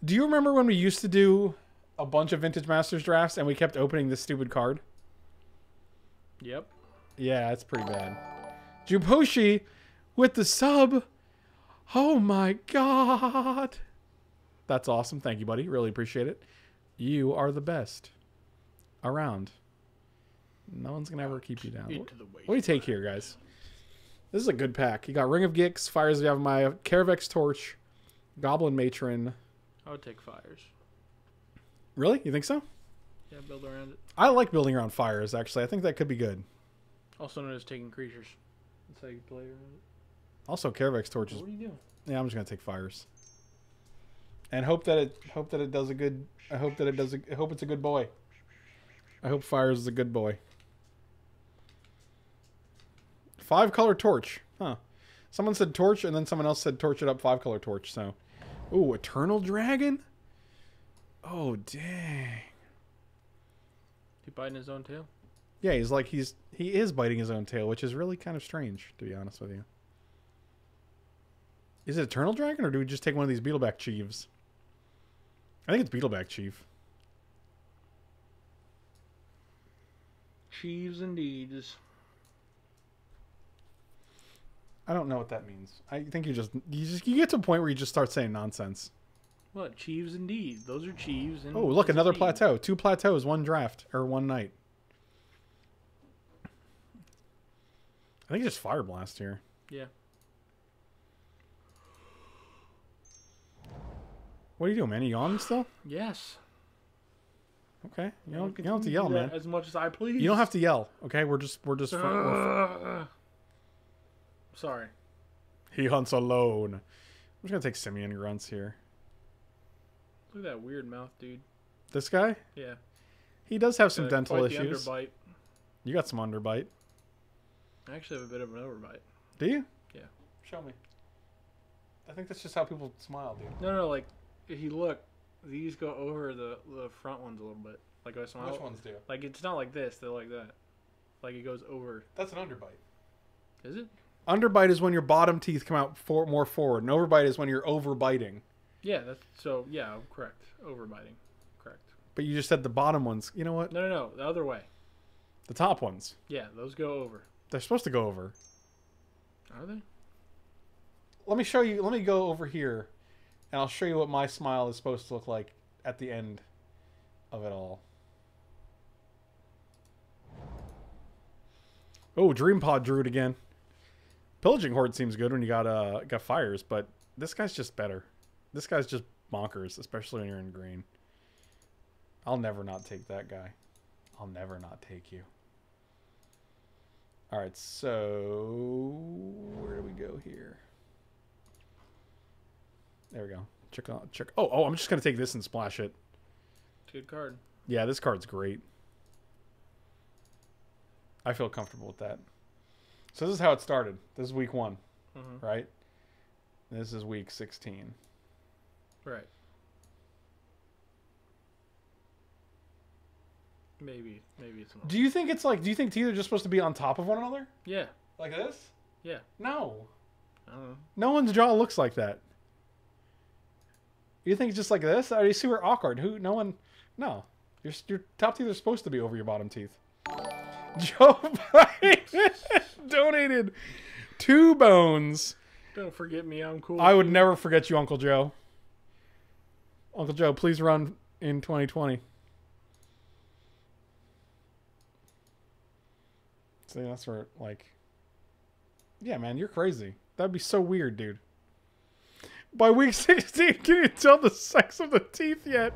Do you remember when we used to do a bunch of Vintage Masters drafts and we kept opening this stupid card? Yep. Yeah, it's pretty bad. Juposhi with the sub. Oh my god. That's awesome. Thank you, buddy. Really appreciate it. You are the best around. No one's going to ever keep you down. What do you take here, guys? This is a good pack. You got Ring of Gix, Fires of Yavimaya, Caravex Torch, Goblin Matron. I would take fires. Really? You think so? Yeah, build around it. I like building around fires, actually. I think that could be good. Also known as taking creatures. That's how you play around it. Also, Caravex Torch is... What are you doing? Yeah, I'm just going to take fires. And hope that it does a good... I hope it's a good boy. I hope fires is a good boy. 5-color torch. Huh. Someone said torch, and then someone else said torch it up 5-color torch, so... Ooh, Eternal Dragon? Oh, dang. He biting his own tail? Yeah, he is biting his own tail, which is really kind of strange, to be honest with you. Is it Eternal Dragon, or do we just take one of these Beetleback Chiefs? I think it's Beetleback Chief. Chiefs indeed. I don't know what that means. I think you get to a point where you just start saying nonsense. What? Chiefs indeed. Those are chiefs. And oh, look, another plateau. 2 plateaus, 1 draft, or 1 night. I think it's just Fire Blast here. Yeah. What are you doing, man? You yawning still? Yes. Okay. You don't have to yell, man. As much as I please. You don't have to yell. Okay, we're just. Sorry. He hunts alone. I'm just gonna take Simian grunts here. Look at that weird mouth, dude. This guy? Yeah. He does have some dental issues. Underbite. You got some underbite. I actually have a bit of an overbite. Do you? Yeah. Show me. I think that's just how people smile, dude. No, like if you look, these go over the front ones a little bit. Like I smile. Which ones do? Like it's not like this. They're like that. Like it goes over. That's an underbite. Is it? Underbite is when your bottom teeth come out more forward. And overbite is when you're overbiting. Yeah, that's so. Yeah, correct. Overbiting, correct. But you just said the bottom ones. You know what? No, the other way. The top ones. Yeah, those go over. They're supposed to go over. Are they? Let me show you. Let me go over here, and I'll show you what my smile is supposed to look like at the end of it all. Oh, Dream Pod drew it again. Pillaging Horde seems good when you got fires, but this guy's just better. This guy's just bonkers, especially when you're in green. I'll never not take that guy. I'll never not take you. Alright, so... where do we go here? There we go. Check. Oh, I'm just going to take this and splash it. It's a good card. Yeah, this card's great. I feel comfortable with that. So this is how it started. This is week 1, right? This is week 16. Right. Maybe it's not. Do you think it's like? Do you think teeth are just supposed to be on top of one another? Yeah. Like this? Yeah. No. I don't know. No one's jaw looks like that. You think it's just like this? Are you super awkward? No one. No. Your top teeth are supposed to be over your bottom teeth. Joe Biden donated 2 bones. Don't forget me. I'm cool. I would never forget you, Uncle Joe. Uncle Joe, please run in 2020. See, that's where, like... Yeah, man, you're crazy. That'd be so weird, dude. By week 16, can you tell the sex of the teeth yet?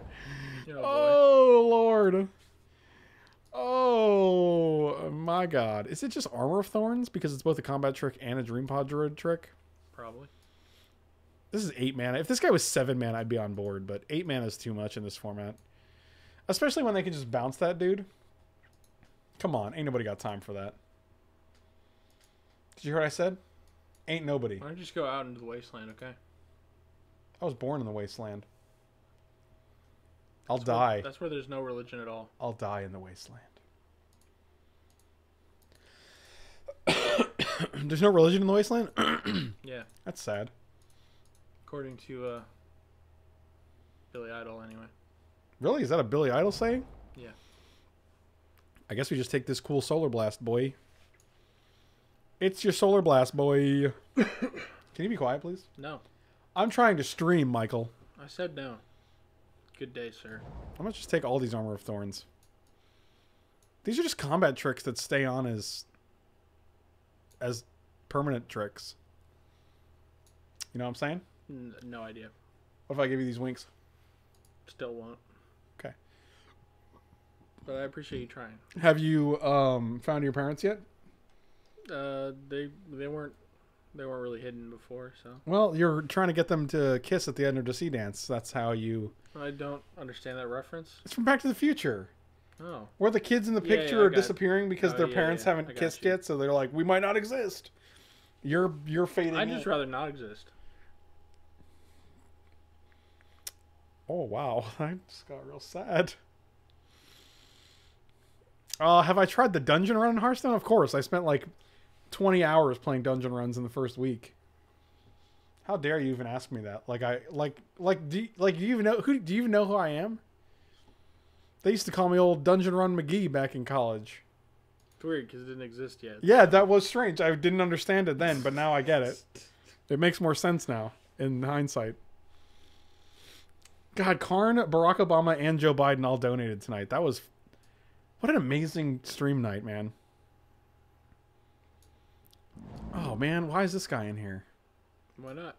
Oh, Lord. Oh, my God. Is it just Armor of Thorns? Because it's both a combat trick and a Dream Pod Druid trick? Probably. This is 8 mana. If this guy was 7 mana, I'd be on board. But 8 mana is too much in this format. Especially when they can just bounce that dude. Come on. Ain't nobody got time for that. Did you hear what I said? Ain't nobody. Why don't you just go out into the wasteland, okay? I was born in the wasteland. I'll die. That's where there's no religion at all. I'll die in the wasteland. There's no religion in the wasteland? Yeah. That's sad. According to Billy Idol anyway. Really? Is that a Billy Idol saying? Yeah. I guess we just take this cool solar blast, boy. It's your solar blast, boy. Can you be quiet, please? No. I'm trying to stream, Michael. I said no. Good day, sir. I'm gonna just take all these Armor of Thorns. These are just combat tricks that stay on as permanent tricks. You know what I'm saying? No idea. What if I give you these winks? Still won't. Okay. But I appreciate you trying. Have you found your parents yet? They weren't really hidden before, so. Well, you're trying to get them to kiss at the end of the sea dance. That's how you. I don't understand that reference. It's from Back to the Future. Oh. Where the kids in the picture are disappearing because their parents haven't kissed yet, so they're like, we might not exist. You're fading. I'd just rather not exist. Oh wow, I just got real sad. Have I tried the dungeon run in Hearthstone? Of course. I spent like 20 hours playing dungeon runs in the first week. How dare you even ask me that? Do you even know who I am? They used to call me old Dungeon Run McGee back in college. It's weird because it didn't exist yet. Yeah, that was strange. I didn't understand it then, but now I get it. It makes more sense now in hindsight. God, Karn, Barack Obama, and Joe Biden all donated tonight. What an amazing stream night, man. Oh, man, why is this guy in here? Why not?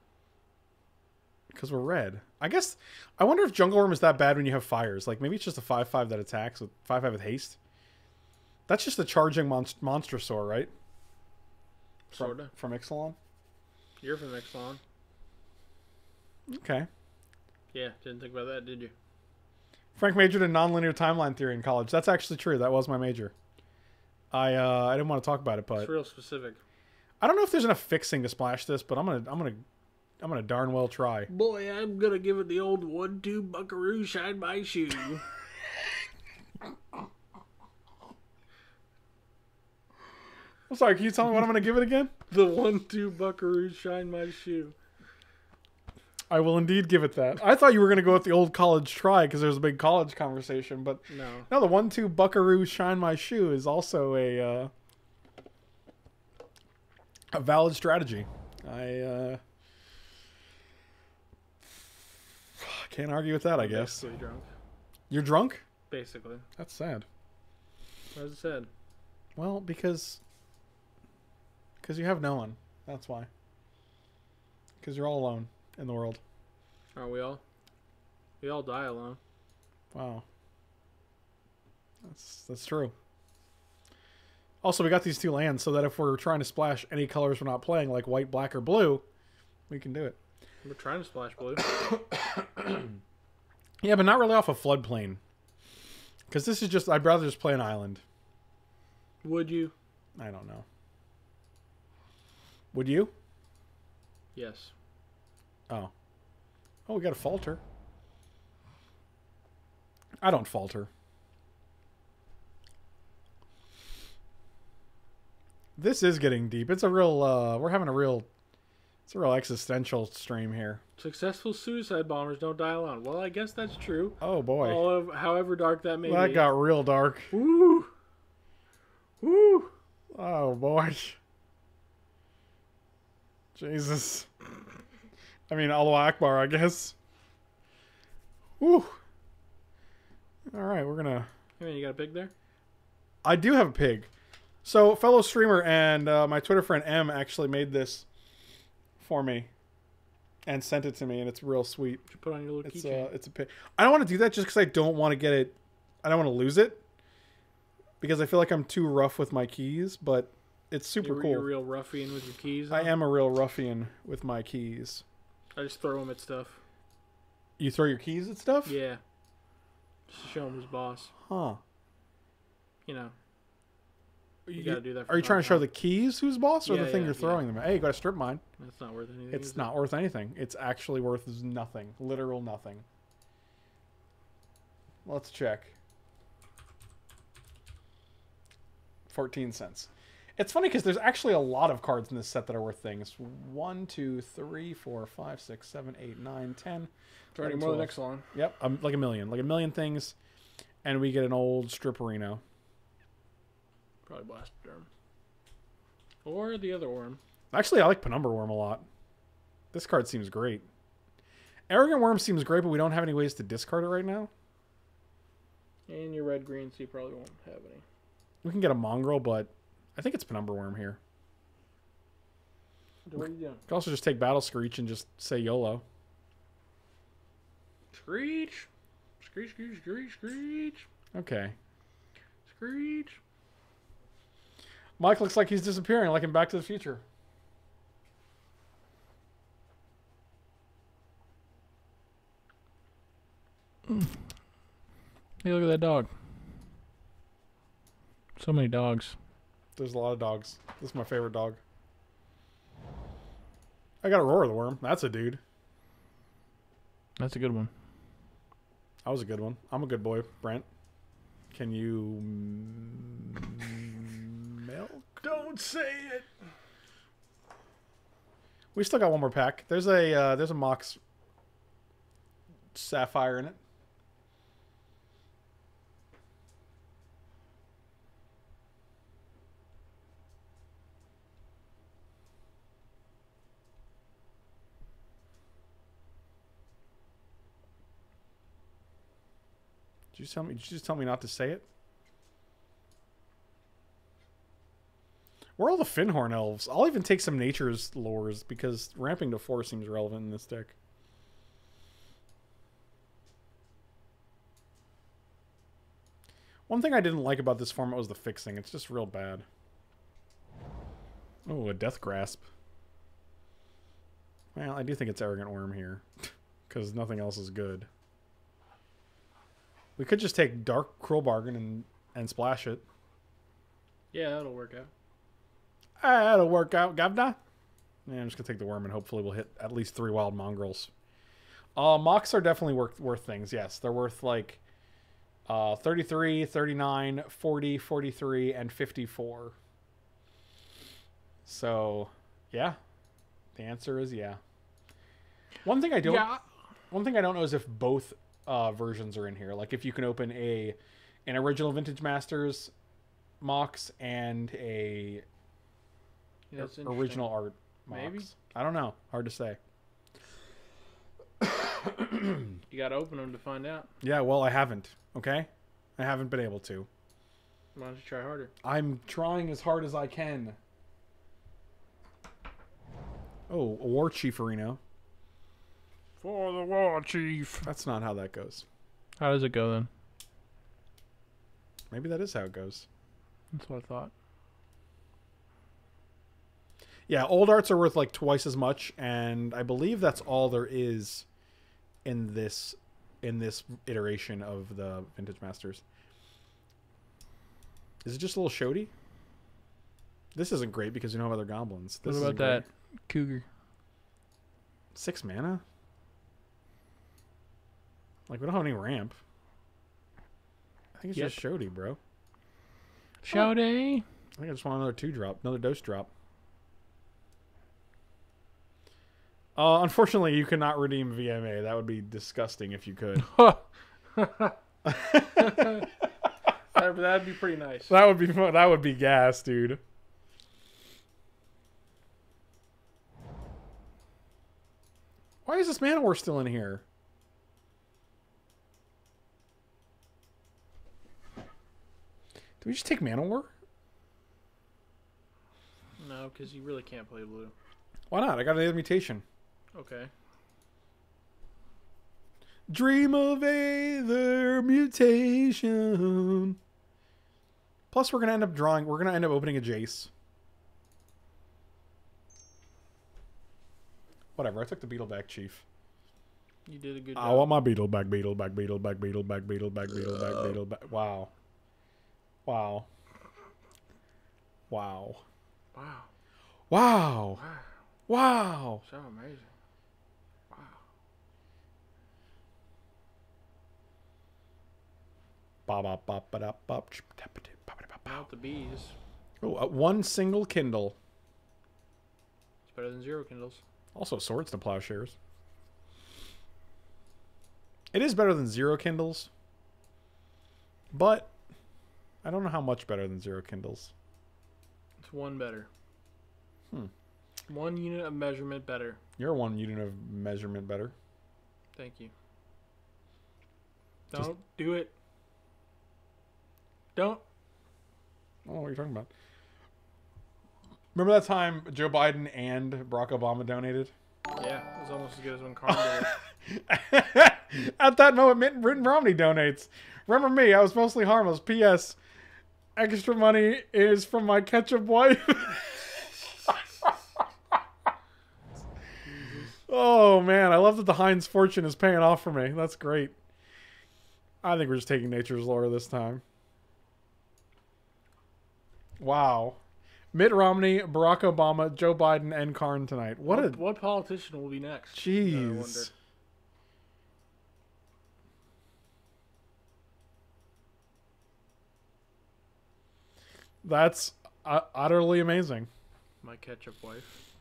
Because we're red. I wonder if Jungle Worm is that bad when you have fires. Like, maybe it's just a 5/5 that attacks with 5/5 with haste. That's just a charging Monstrosaur, right? Sorta. From Ixalan? You're from Ixalan. Okay. Yeah, didn't think about that, did you? Frank majored in nonlinear timeline theory in college. That's actually true. That was my major. I didn't want to talk about it, but it's real specific. I don't know if there's enough fixing to splash this, but I'm gonna darn well try. Boy, I'm gonna give it the old 1-2 buckaroo shine my shoe. I'm sorry, can you tell me what I'm gonna give it again? The 1-2 buckaroo shine my shoe. I will indeed give it that. I thought you were gonna go with the old college try because there's a big college conversation, but no, the 1-2 buckaroo shine my shoe is also a valid strategy. I can't argue with that, I guess. Basically drunk. You're drunk? Basically. That's sad. Why is it sad? Well, because you have no one. That's why. Because you're all alone in the world. Aren't we all? We all die alone. Wow. That's true. Also, we got these two lands so that if we're trying to splash any colors we're not playing, like white, black, or blue, we can do it. We're trying to splash blue. Yeah, but not really off a floodplain. Because this is just... I'd rather just play an island. Would you? I don't know. Would you? Yes. Oh. Oh, we got a falter. I don't falter. This is getting deep. It's a real... we're having a real... It's a real existential stream here. Successful suicide bombers don't die alone. Well, I guess that's true. Oh, boy. However dark that may be. That got real dark. Woo! Woo! Oh, boy. Jesus. I mean, Allahu Akbar, I guess. Woo! Alright, we're gonna... Hey, man, you got a pig there? I do have a pig. So, fellow streamer and my Twitter friend M actually made this for me and sent it to me, and it's real sweet. You put on your little keychain. It's a pig. I don't want to do that just because I don't want to get it. I don't want to lose it because I feel like I'm too rough with my keys, but it's super cool. You're a real ruffian with your keys. Huh? I am a real ruffian with my keys. I just throw them at stuff. You throw your keys at stuff? Yeah. Just to show him who's boss. Huh. You know. You gotta do that. Are you trying to show the keys who's boss or the thing you're throwing them at? Hey, you got to strip mine. That's not worth anything. It's not worth anything. It's actually worth nothing. Literal nothing. Let's check. 14 cents. It's funny because there's actually a lot of cards in this set that are worth things. 1, 2, 3, 4, 5, 6, 7, 8, 9, 10. It's already more than next one. Yep, like a million things, and we get an old Stripperino. Probably Blastoderm. Or the other worm. Actually, I like Penumbra Worm a lot. This card seems great. Arrogant Worm seems great, but we don't have any ways to discard it right now. And your red-green, so you probably won't have any. We can get a Mongrel, but I think it's Penumbra Worm here. What are you doing? We can also just take Battle Screech and just say YOLO. Screech! Screech, screech, screech, screech! Okay. Screech! Mike looks like he's disappearing, like in Back to the Future. Hey, look at that dog. So many dogs. There's a lot of dogs. This is my favorite dog. I got a Roar of the Worm. That's a dude. That's a good one. That was a good one. I'm a good boy, Brent. Can you milk? Don't say it! We still got one more pack. There's a Mox Sapphire in it. Did you just tell me not to say it? Where are all the Finhorn elves? I'll even take some nature's lures because ramping to 4 seems relevant in this deck. One thing I didn't like about this format was the fixing. It's just real bad. Oh, a Death Grasp. Well, I do think it's Arrogant Worm here because nothing else is good. We could just take Dark Cruel Bargain and splash it. Yeah, that'll work out. That'll work out, Gavna. Yeah, I'm just going to take the worm and hopefully we'll hit at least 3 wild mongrels. Mocks are definitely worth things, yes. They're worth like 33, 39, 40, 43, and 54. So, yeah. The answer is yeah. One thing I don't know is if both versions are in here. Like if you can open an original Vintage Masters Mox and a original art Mox. Maybe. I don't know. Hard to say. You gotta open them to find out. Yeah, well, I haven't. Okay? I haven't been able to. Why don't you try harder? I'm trying as hard as I can. Oh, a War Chieferino. For the War Chief. That's not how that goes. How does it go then? Maybe that is how it goes. That's what I thought. Yeah, old arts are worth like twice as much, and I believe that's all there is in this iteration of the Vintage Masters. Is it just a little Shody? This isn't great because you don't have other goblins. What about that cougar? 6 mana? Like, we don't have any ramp. I think it's just Shody, bro. Shody? I think I just want another 2-drop, another dose drop. Unfortunately, you cannot redeem VMA. That would be disgusting if you could. That'd be pretty nice. That would be fun. That would be gas, dude. Why is this Mana War still in here? Do we just take Mana War? No, because you really can't play blue. Why not? I got another mutation. Okay. Dream of Aether mutation. Plus, we're gonna end up drawing. We're gonna end up opening a Jace. Whatever. I took the beetle back, Chief. You did a good job. I want my beetle back. Beetle back. Beetle back. Beetle back. Beetle back. Beetle back. Beetle back. Wow. Wow. Wow. Wow. Wow. Wow. Wow. So amazing. Wow. Ba ba ba ba da ba. Not the bees. Oh, one single Kindle. It's better than 0 Kindles. Also, Swords to Plowshares. It is better than 0 Kindles. But I don't know how much better than 0 Kindles. It's 1 better. 1 unit of measurement better. You're 1 unit of measurement better. Thank you. Don't do it. Don't. I don't know what you're talking about. Remember that time Joe Biden and Barack Obama donated? Yeah, it was almost as good as when Carl did it. At that moment, Mitt Romney donates. Remember me, I was mostly harmless. P.S. Extra money is from my ketchup wife. Oh, man. I love that the Heinz fortune is paying off for me. That's great. I think we're just taking nature's lore this time. Wow. Mitt Romney, Barack Obama, Joe Biden, and Karn tonight. What politician will be next? Jeez. That's utterly amazing. My ketchup wife.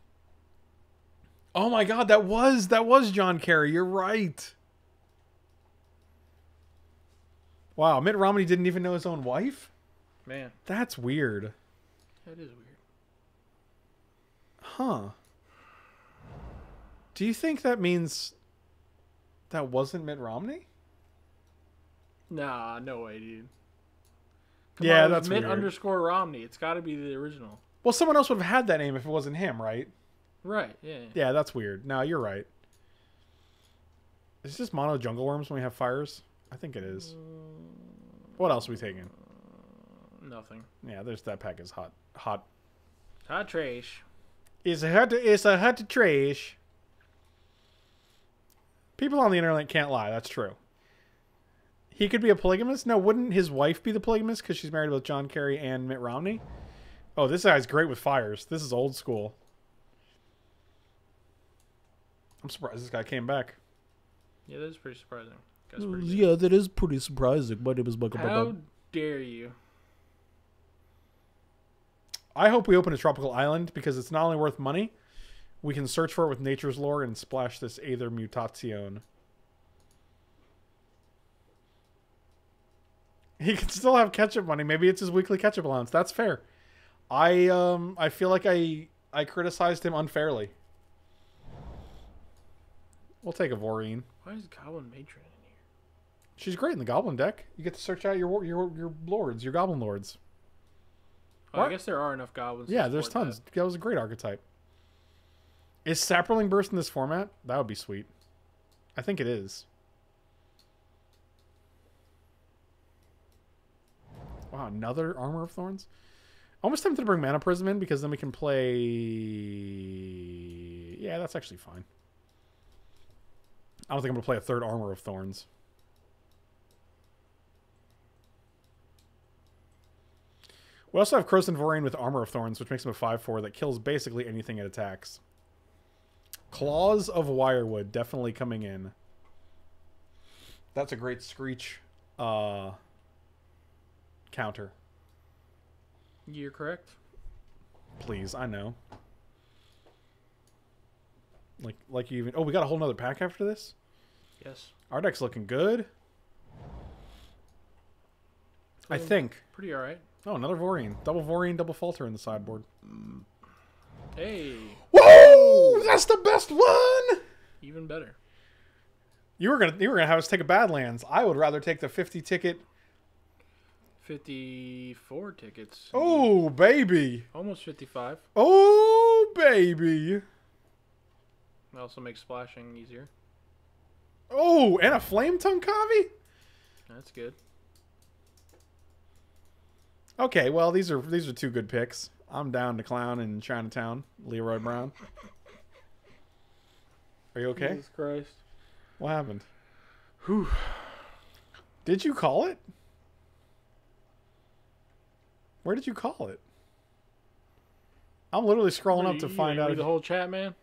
Oh my God, that was John Kerry. You're right. Wow, Mitt Romney didn't even know his own wife? Man. That's weird. That is weird. Huh. Do you think that means that wasn't Mitt Romney? Nah, no way, dude. Come Yeah, on, that's Mitt weird. _ Romney. It's got to be the original. Well, someone else would have had that name if it wasn't him, right? Right, yeah. Yeah, that's weird. No, you're right. Is this mono jungle worms when we have fires? I think it is. What else are we taking? Nothing. Yeah, there's that pack is hot. Hot. Hot trash. It's a hot trash. People on the internet can't lie. That's true. He could be a polygamist? No, wouldn't his wife be the polygamist because she's married to both John Kerry and Mitt Romney? Oh, this guy's great with fires. This is old school. I'm surprised this guy came back. Yeah, that is pretty surprising. That's pretty Yeah, that is pretty surprising. My name is Michael. How dare you? I hope we open a tropical island because it's not only worth money, we can search for it with nature's lore and splash this Aether Mutation. He can still have ketchup money. Maybe it's his weekly ketchup allowance. That's fair. I feel like I criticized him unfairly. We'll take a Voreen. Why is Goblin Matron in here? She's great in the Goblin deck. You get to search out your lords, your Goblin lords. Oh, I guess there are enough goblins. Yeah, there's tons. That was a great archetype. Is Sapperling Burst in this format? That would be sweet. I think it is. Wow, another Armor of Thorns? Almost tempted to bring Mana Prism in because then we can play... Yeah, that's actually fine. I don't think I'm going to play a third Armor of Thorns. We also have Krosan Vorian with Armor of Thorns, which makes him a 5/4 that kills basically anything it attacks. Claws of Wirewood definitely coming in. That's a great Screech counter. You're correct. Please, I know. Like you even... Oh, we got a whole nother pack after this? Yes. Our deck's looking good. I think. Pretty alright. Oh, another Vorian. Double Falter in the sideboard. Hey. Whoa! That's the best one! Even better. You were gonna have us take a Badlands. I would rather take the 50 ticket. 54 tickets. Oh, baby. Almost 55. Oh, baby. It also makes splashing easier. Oh, and a Flame Tongue Kavi? That's good. Okay, well, these are two good picks. I'm down to clown in Chinatown, Leroy Brown. Are you okay? Jesus Christ. What happened? Whew. Did you call it? Where did you call it? I'm literally scrolling up to find out. Read the whole chat, man.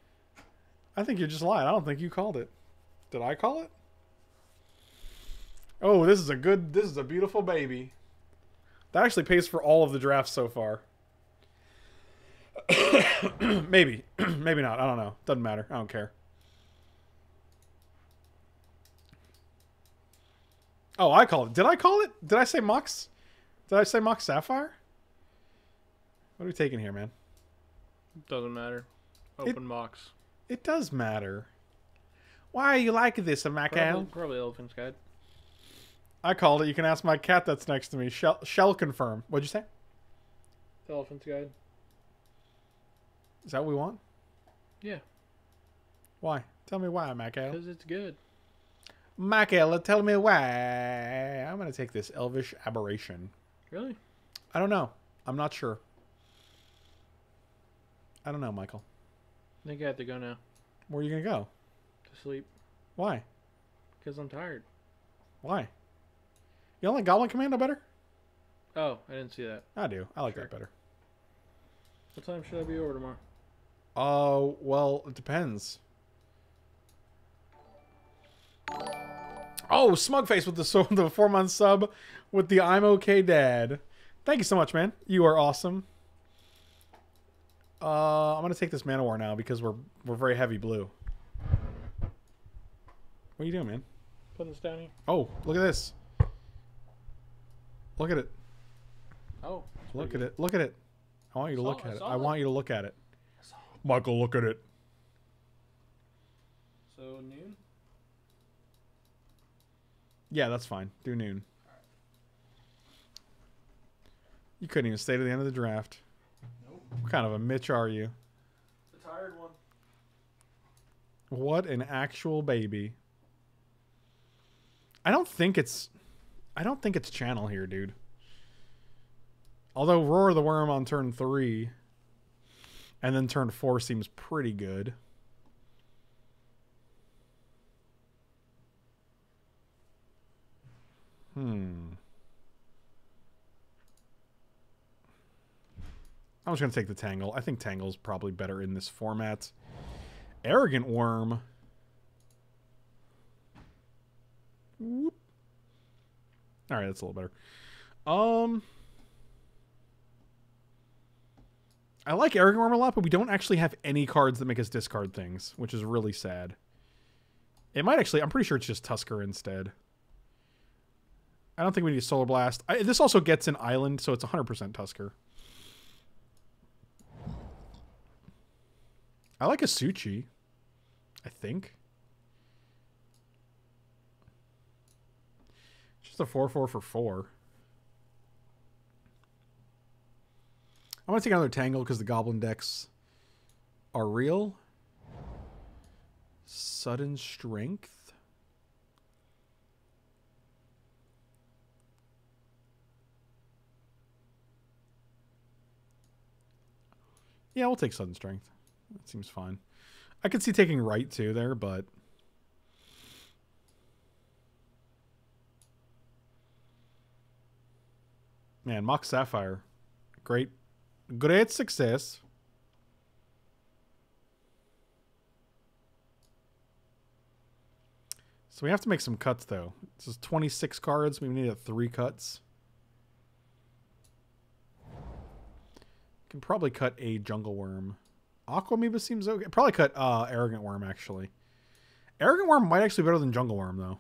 I think you're just lying. I don't think you called it. Did I call it? Oh, this is a beautiful baby. That actually pays for all of the drafts so far. Maybe. Maybe not. I don't know. Doesn't matter. I don't care. Oh, I called it. Did I call it? Did I say Mox? Did I say Mox Sapphire? What are we taking here, man? Doesn't matter. Open box. It does matter. Why are you like this, Michael? Probably Elephant's Guide. I called it. You can ask my cat that's next to me. Shall confirm. What'd you say? Elephant's Guide. Is that what we want? Yeah. Why? Tell me why, Michael. Because it's good. Michael, tell me why. I'm going to take this Elvish Aberration. Really? I don't know. I'm not sure. I don't know, Michael. I think I have to go now. Where are you going to go? To sleep. Why? Because I'm tired. Why? You don't like Goblin Commando better? Oh, I didn't see that. I do. I like that better. What time should I be over tomorrow? Oh, well, it depends. Oh, Smugface with the 4-month sub with the I'm okay dad. Thank you so much, man. You are awesome. I'm gonna take this Mana War now because we're very heavy blue. What are you doing, man? Putting this down here. Oh, look at this. Look at it. Oh. Look at it. Look at it. I want you to look at it. I want you to look at it. it. Michael, look at it. So noon? Yeah, that's fine. Do noon. You couldn't even stay to the end of the draft. Nope. What kind of a Mitch are you? The tired one. What an actual baby. I don't think it's channel here, dude. Although Roar the Worm on turn 3 and then turn 4 seems pretty good. I'm just going to take the Tangle. I think Tangle's probably better in this format. Arrogant Worm. Whoop. All right, that's a little better. I like Arrogant Worm a lot, but we don't actually have any cards that make us discard things, which is really sad. It might actually... I'm pretty sure it's just Tusker instead. I don't think we need Solar Blast. This also gets an island, so it's 100% Tusker. I like a Suchi, I think. Just a 4/4 for 4. I'm going to take another Tangle because the Goblin decks are real. Sudden Strength. Yeah, we'll take Sudden Strength. That seems fine. I could see taking Right too there, but... Man, Mox Sapphire. Great success. So we have to make some cuts, though. This is 26 cards. We need 3 cuts. Can probably cut a Jungle Worm. Aqua Amoeba seems okay. Probably cut Arrogant Worm, actually. Arrogant Worm might actually be better than Jungle Worm, though.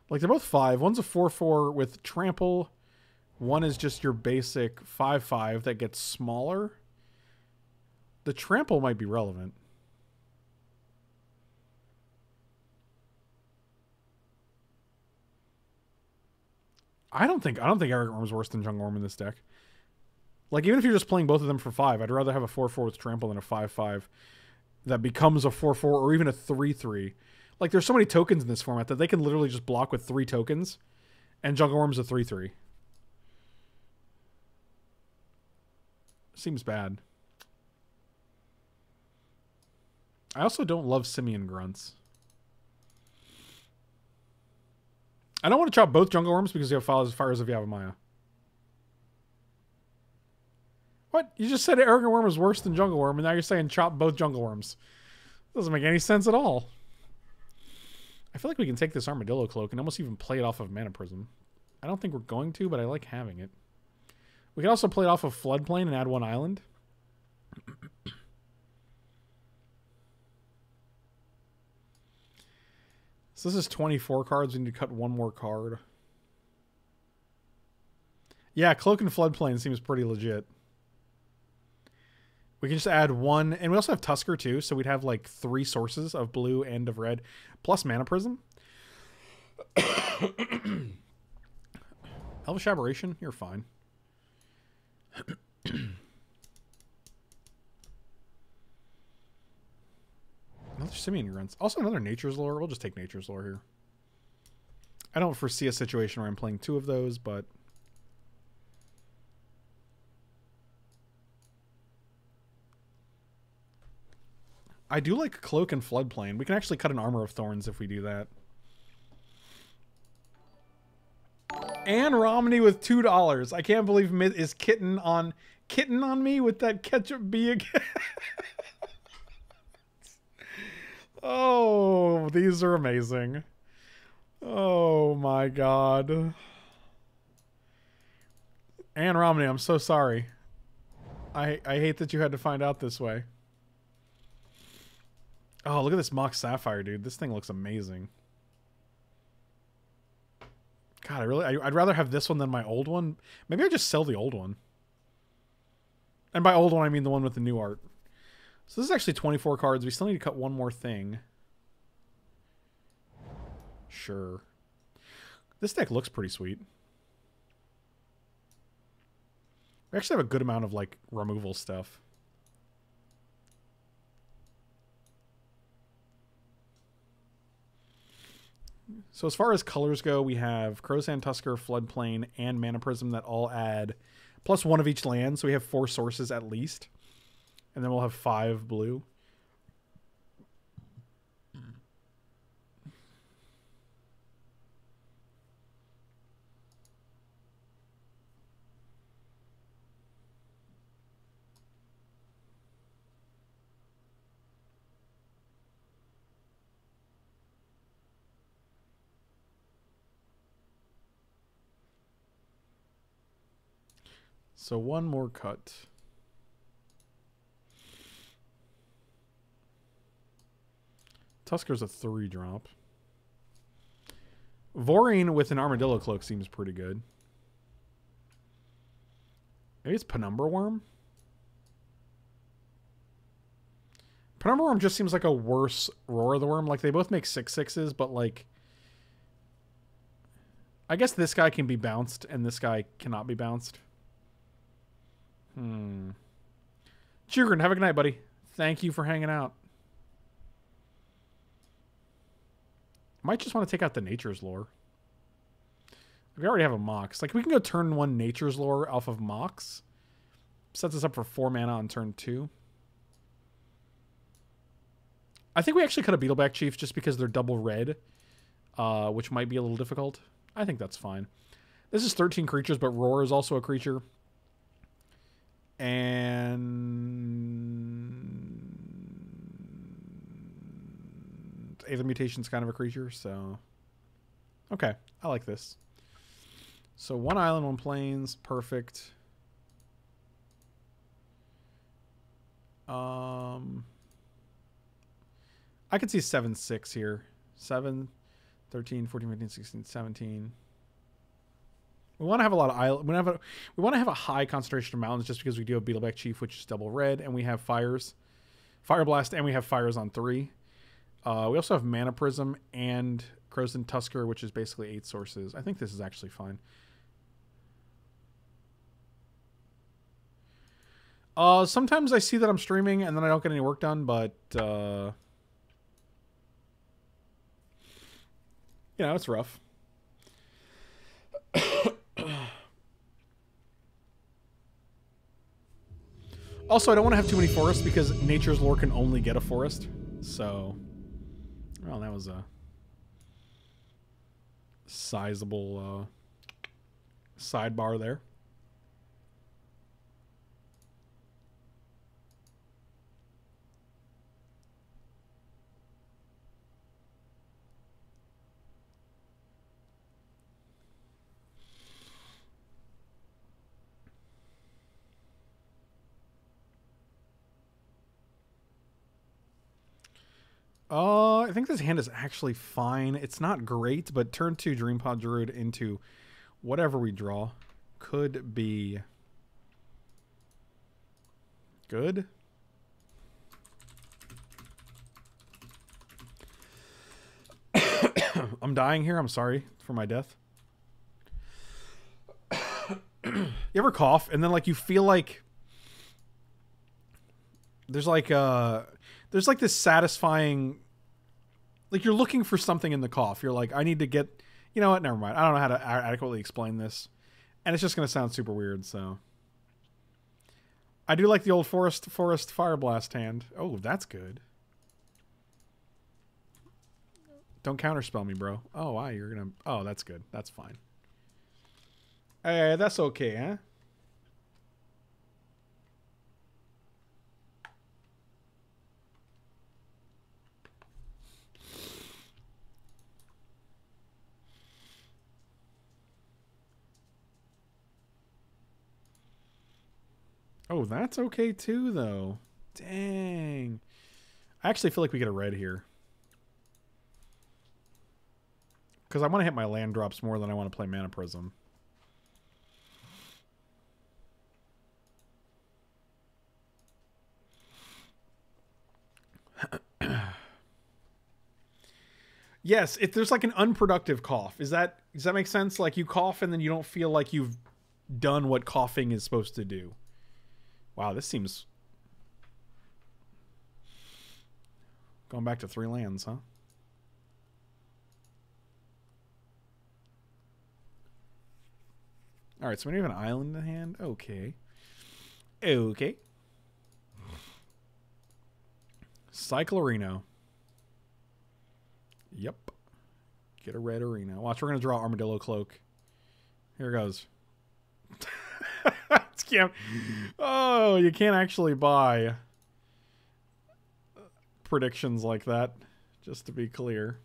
Like, they're both 5. One's a 4/4 with Trample. One is just your basic 5/5 that gets smaller. The Trample might be relevant. I don't think Arrogant Worm's worse than Jungle Worm in this deck. Like, even if you're just playing both of them for 5, I'd rather have a 4/4 with Trample than a 5/5 that becomes a 4/4 or even a 3/3. Like, there's so many tokens in this format that they can literally just block with 3 tokens, and Jungle Worm's a 3/3. Seems bad. I also don't love Simian Grunts. I don't want to chop both Jungle Worms because you have Fires of Yavimaya. What? You just said Arrogant Worm is worse than Jungle Worm, and now you're saying chop both Jungle Worms. Doesn't make any sense at all. I feel like we can take this Armadillo Cloak and almost even play it off of Mana Prism. I don't think we're going to, but I like having it. We can also play it off of Floodplain and add one island. So this is 24 cards. We need to cut one more card. Yeah, Cloak and Floodplain seems pretty legit. We can just add one. And we also have Tusker too. So we'd have like 3 sources of blue and of red. Plus Mana Prism. Elvish Aberration? You're fine. Another Simian Grunts. Also another Nature's Lore. We'll just take Nature's Lore here. I don't foresee a situation where I'm playing 2 of those, but... I do like Cloak and Floodplain. We can actually cut an Armor of Thorns if we do that. And Romney with $2. I can't believe is kitten on me with that ketchup bee again. Oh, these are amazing. Oh my god. Anne Romney, I'm so sorry. I hate that you had to find out this way. Oh, look at this Mox Sapphire, dude. This thing looks amazing. God, I'd rather have this one than my old one. Maybe I just sell the old one. And by old one, I mean the one with the new art. So this is actually 24 cards. We still need to cut one more thing. Sure. This deck looks pretty sweet. We actually have a good amount of, like, removal stuff. So as far as colors go, we have Crowsand Tusker, Floodplain, and Mana Prism that all add plus 1 of each land. So we have 4 sources at least. And then we'll have 5 blue. So one more cut. Tusker's a 3-drop. Vorine with an Armadillo Cloak seems pretty good. Maybe it's Penumbra Worm? Penumbra Worm just seems like a worse Roar of the Worm. Like, they both make 6/6s, but, like... I guess this guy can be bounced, and this guy cannot be bounced. Chugrin, have a good night, buddy. Thank you for hanging out. Might just want to take out the Nature's Lore. We already have a Mox. Like, we can go turn 1 Nature's Lore off of Mox. Sets us up for 4 mana on turn 2. I think we actually cut a Beetleback Chief just because they're double red, which might be a little difficult. I think that's fine. This is 13 creatures, but Roar is also a creature. And Aether Mutation's kind of a creature, so... Okay, I like this. So 1 island, 1 plains, perfect. I could see 7/6 here. 7, 13, 14, 15, 16, 17. We want to have a lot of island. We want to have a high concentration of mountains just because we do have Beetleback Chief, which is double red, and we have fires, Fire Blast, and we have fires on 3. We also have Mana Prism and Crowsand Tusker, which is basically 8 sources. I think this is actually fine. Sometimes I see that I'm streaming and then I don't get any work done, but you know, it's rough. Also, I don't want to have too many forests because Nature's Lore can only get a forest. So, well, that was a sizable sidebar there. I think this hand is actually fine. It's not great, but turn 2 Dream Pod Druid into whatever we draw could be good. I'm dying here. I'm sorry for my death. You ever cough and then like you feel like there's like this satisfying, like you're looking for something in the cough. You're like, I need to get, you know what? Never mind. I don't know how to adequately explain this, and it's just gonna sound super weird. So I do like the old forest fire blast hand. Oh, that's good. Don't counterspell me, bro. Oh, why? You're gonna. Oh, that's good. That's fine. That's okay, huh? Oh, that's okay too, though. Dang. I actually feel like we get a red here. Because I want to hit my land drops more than I want to play Mana Prism. Yes, there's like an unproductive cough. Does that make sense? Like you cough and then you don't feel like you've done what coughing is supposed to do. Wow, this seems... Going back to 3 lands, huh? Alright, so we don't have an island in hand. Okay. Okay. Cyclorino. Yep. Get a red arena. Watch, we're going to draw Armadillo Cloak. Here it goes. Oh, you can't actually buy predictions like that, just to be clear.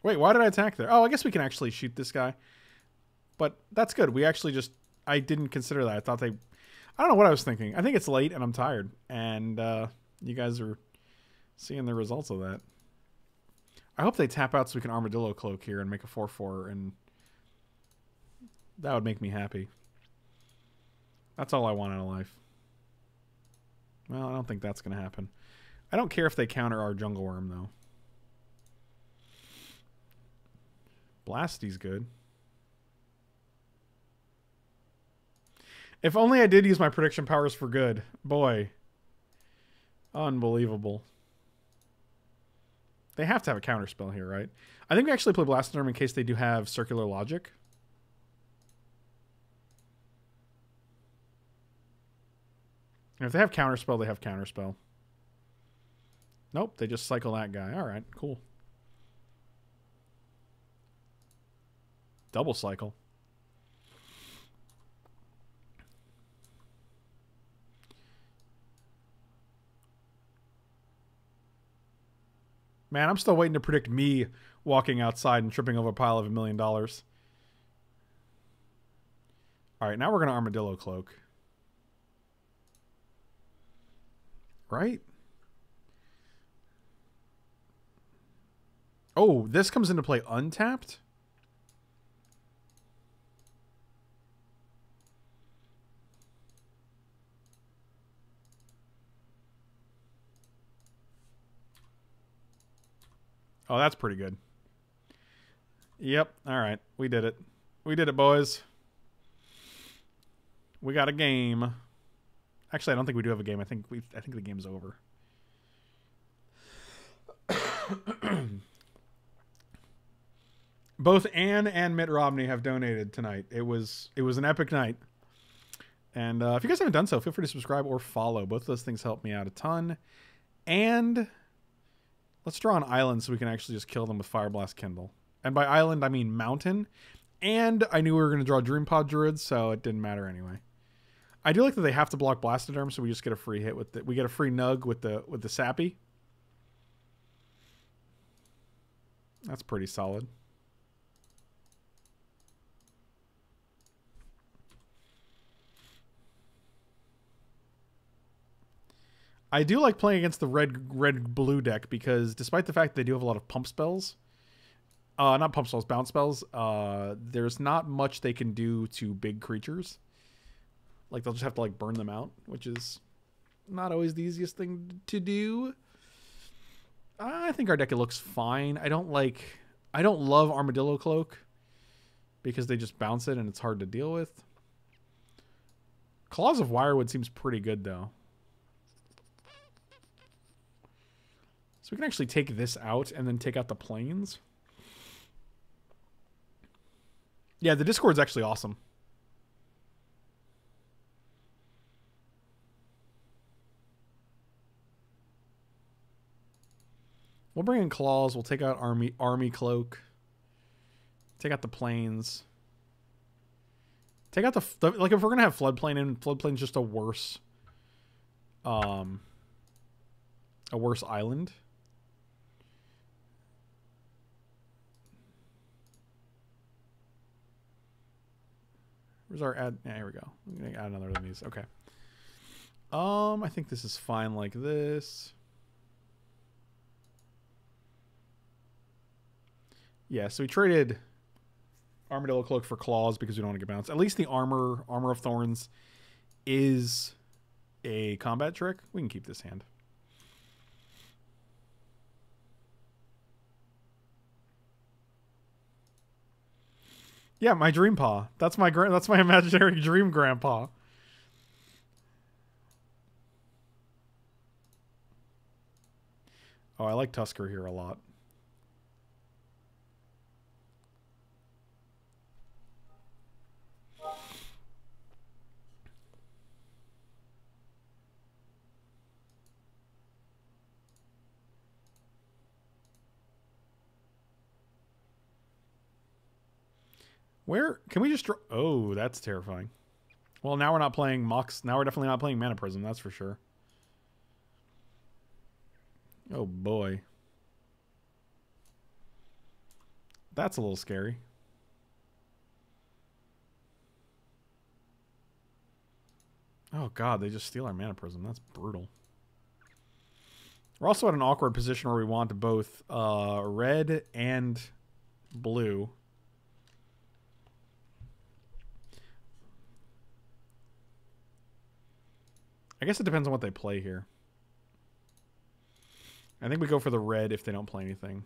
Wait, why did I attack there? Oh, I guess we can actually shoot this guy. But that's good. We actually just... I didn't consider that. I thought they... I don't know what I was thinking. I think it's late and I'm tired. And you guys are seeing the results of that. I hope they tap out so we can Armadillo Cloak here and make a 4/4, and that would make me happy. That's all I want out of life. Well, I don't think that's going to happen. I don't care if they counter our Jungle Worm, though. Blasty's good. If only I did use my prediction powers for good. Boy. Unbelievable. They have to have a counterspell here, right? I think we actually play Blastoderm in case they do have Circular Logic. And if they have counterspell, they have counterspell. Nope, they just cycle that guy. All right, cool. Double cycle. Man, I'm still waiting to predict me walking outside and tripping over a pile of $1 million. All right, now we're going to Armadillo Cloak. Right? Oh, this comes into play untapped? Oh, that's pretty good. Yep. All right. We did it. We did it, boys. We got a game. Actually, I don't think we do have a game. I think the game's over. Both Anne and Mitt Romney have donated tonight. It was an epic night. And if you guys haven't done so, feel free to subscribe or follow. Both of those things help me out a ton. And let's draw an island so we can actually just kill them with Fire Blast Kindle. And by island, I mean mountain. And I knew we were going to draw Dream Pod Druids, so it didn't matter anyway. I do like that they have to block Blastoderm, so we just get a free hit with we get a free nug with the Sappy. That's pretty solid. I do like playing against the red-blue deck because despite the fact they do have a lot of pump spells, not pump spells, bounce spells, there's not much they can do to big creatures. Like, they'll just have to, like, burn them out, which is not always the easiest thing to do. I think our deck looks fine. I don't love Armadillo Cloak because they just bounce it and it's hard to deal with. Claws of Wirewood seems pretty good, though. So we can actually take this out and then take out the planes. Yeah, the Discord's actually awesome. We'll bring in Claws. We'll take out Army Cloak. Take out the planes. Take out the like if we're gonna have Floodplain in, Floodplain's just a worse island. Where's our add? Yeah, here we go. I'm gonna add another of these. Okay. I think this is fine like this. Yeah, so we traded Armadillo Cloak for Claws because we don't want to get bounced. At least the Armor of Thorns is a combat trick. We can keep this hand. Yeah, my dream paw. That's my imaginary dream grandpa. Oh, I like Tusker here a lot. Where can we just draw? Oh, that's terrifying. Well, now we're not playing Mox. Now we're definitely not playing Mana Prism. That's for sure. Oh boy, that's a little scary. Oh god, they just steal our Mana Prism. That's brutal. We're also at an awkward position where we want both red and blue. I guess it depends on what they play here. I think we go for the red if they don't play anything.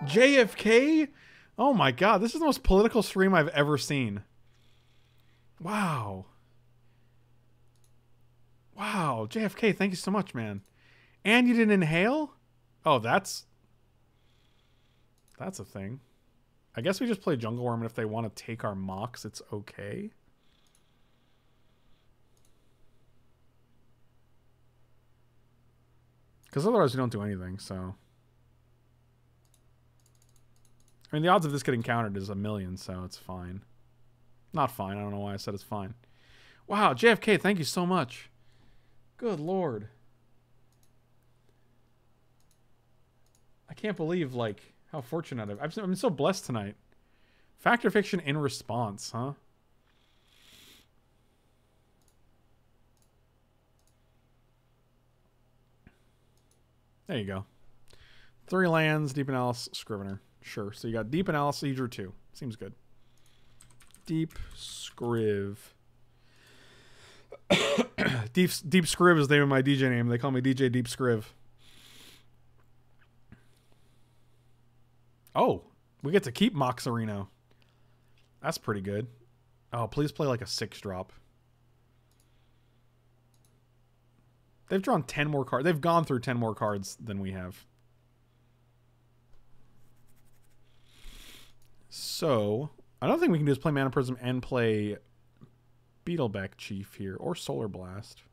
JFK? Oh my god, this is the most political stream I've ever seen. Wow. Wow, JFK, thank you so much, man. And you didn't inhale? Oh, that's a thing. I guess we just play Jungle Worm, and if they want to take our Mox, it's okay. Because otherwise we don't do anything, so... I mean, the odds of this getting countered is 1,000,000, so it's fine. Not fine, I don't know why I said it's fine. Wow, JFK, thank you so much. Good lord. I can't believe, like... How fortunate I've been so blessed tonight. Fact or fiction in response, huh? There you go. 3 lands, Deep Analysis, Scrivener. Sure. So you got Deep Analysis, you drew 2. Seems good. Deep Scriv. Deep Scriv is the name of my DJ name. They call me DJ Deep Scriv. Oh, we get to keep Moxarino. That's pretty good. Oh, please play like a 6-drop. They've drawn 10 more cards. They've gone through 10 more cards than we have. So, another thing we can do is play Mana Prism and play Beetleback Chief here, or Solar Blast.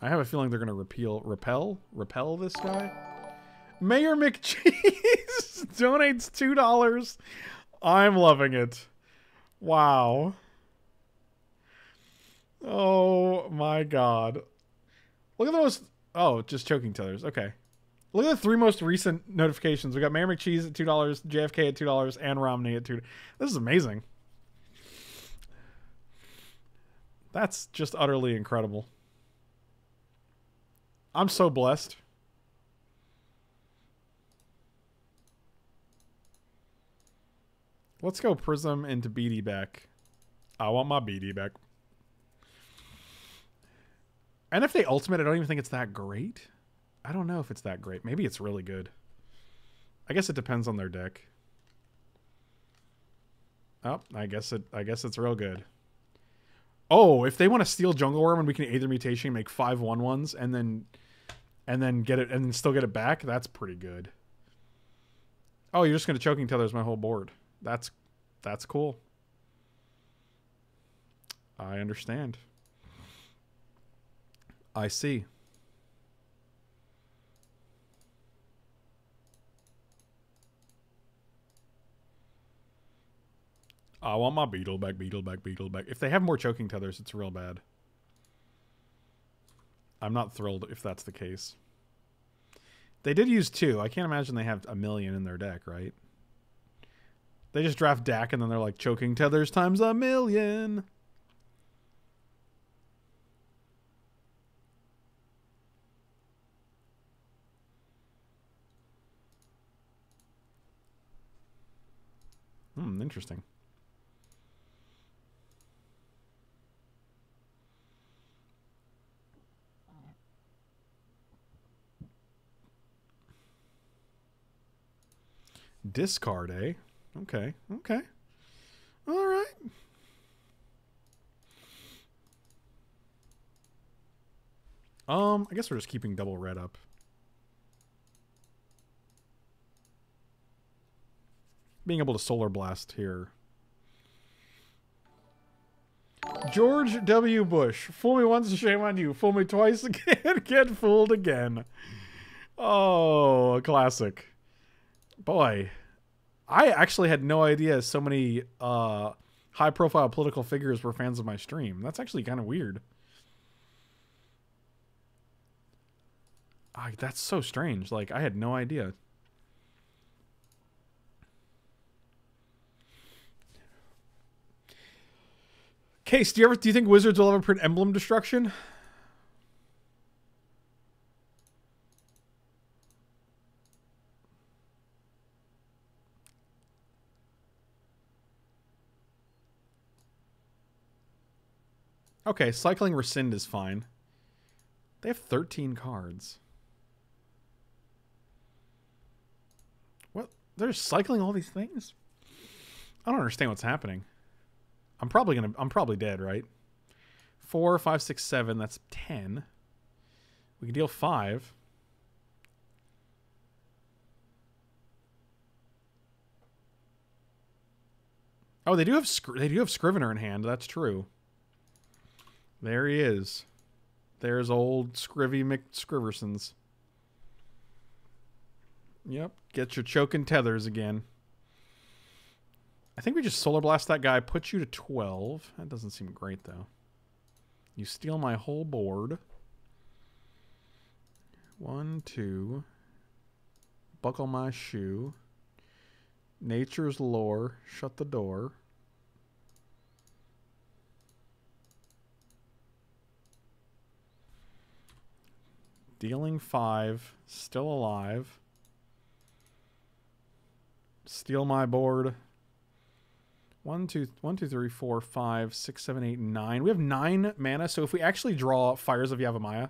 I have a feeling they're going to repel this guy. Mayor McCheese donates $2. I'm loving it. Wow. Oh my god. Look at those. Oh, just choking tethers. Okay. Look at the 3 most recent notifications. We got Mayor McCheese at $2, JFK at $2, and Romney at $2. This is amazing. That's just utterly incredible. I'm so blessed. Let's go Prism into BD back. I want my BD back. And if they ultimate, I don't even think it's that great. I don't know if it's that great. Maybe it's really good. I guess it depends on their deck. Oh, I guess it's real good. Oh, if they want to steal Jungle Worm and we can Aether Mutation and make 5/1/1s and then get it and then still get it back, that's pretty good. Oh, you're just gonna Choking Tethers my whole board. That's cool. I understand. I see. I want my Beetle back, Beetle back, Beetle back. If they have more Choking Tethers, it's real bad. I'm not thrilled if that's the case. They did use 2. I can't imagine they have 1,000,000 in their deck, right? They just draft Dak and then they're like Choking Tethers times 1,000,000. Interesting. Discard, eh? Okay. Okay. All right. I guess we're just keeping double red up. Being able to Solar Blast here. George W. Bush. Fool me once, shame on you. Fool me twice again, get fooled again. Oh, a classic. Boy, I actually had no idea so many high-profile political figures were fans of my stream. That's actually kind of weird. That's so strange. Like, I had no idea. Case, do you think Wizards will ever print Emblem Destruction? Okay, Cycling Rescind is fine. They have 13 cards. What? They're cycling all these things? I don't understand what's happening. I'm probably dead, right? 4, 5, 6, 7. That's 10. We can deal 5. Oh, they do have Scrivener in hand. That's true. There he is. There's old Scrivy McScriversons. Yep. Get your Choking Tethers again. I think we just Solar Blast that guy, put you to 12. That doesn't seem great, though. You steal my whole board. 1, 2. Buckle my shoe. Nature's lore. Shut the door. Dealing 5. Still alive. Steal my board. 1, 2, 3, 4, 5, 6, 7, 8, 9. We have 9 mana, so if we actually draw Fires of Yavimaya,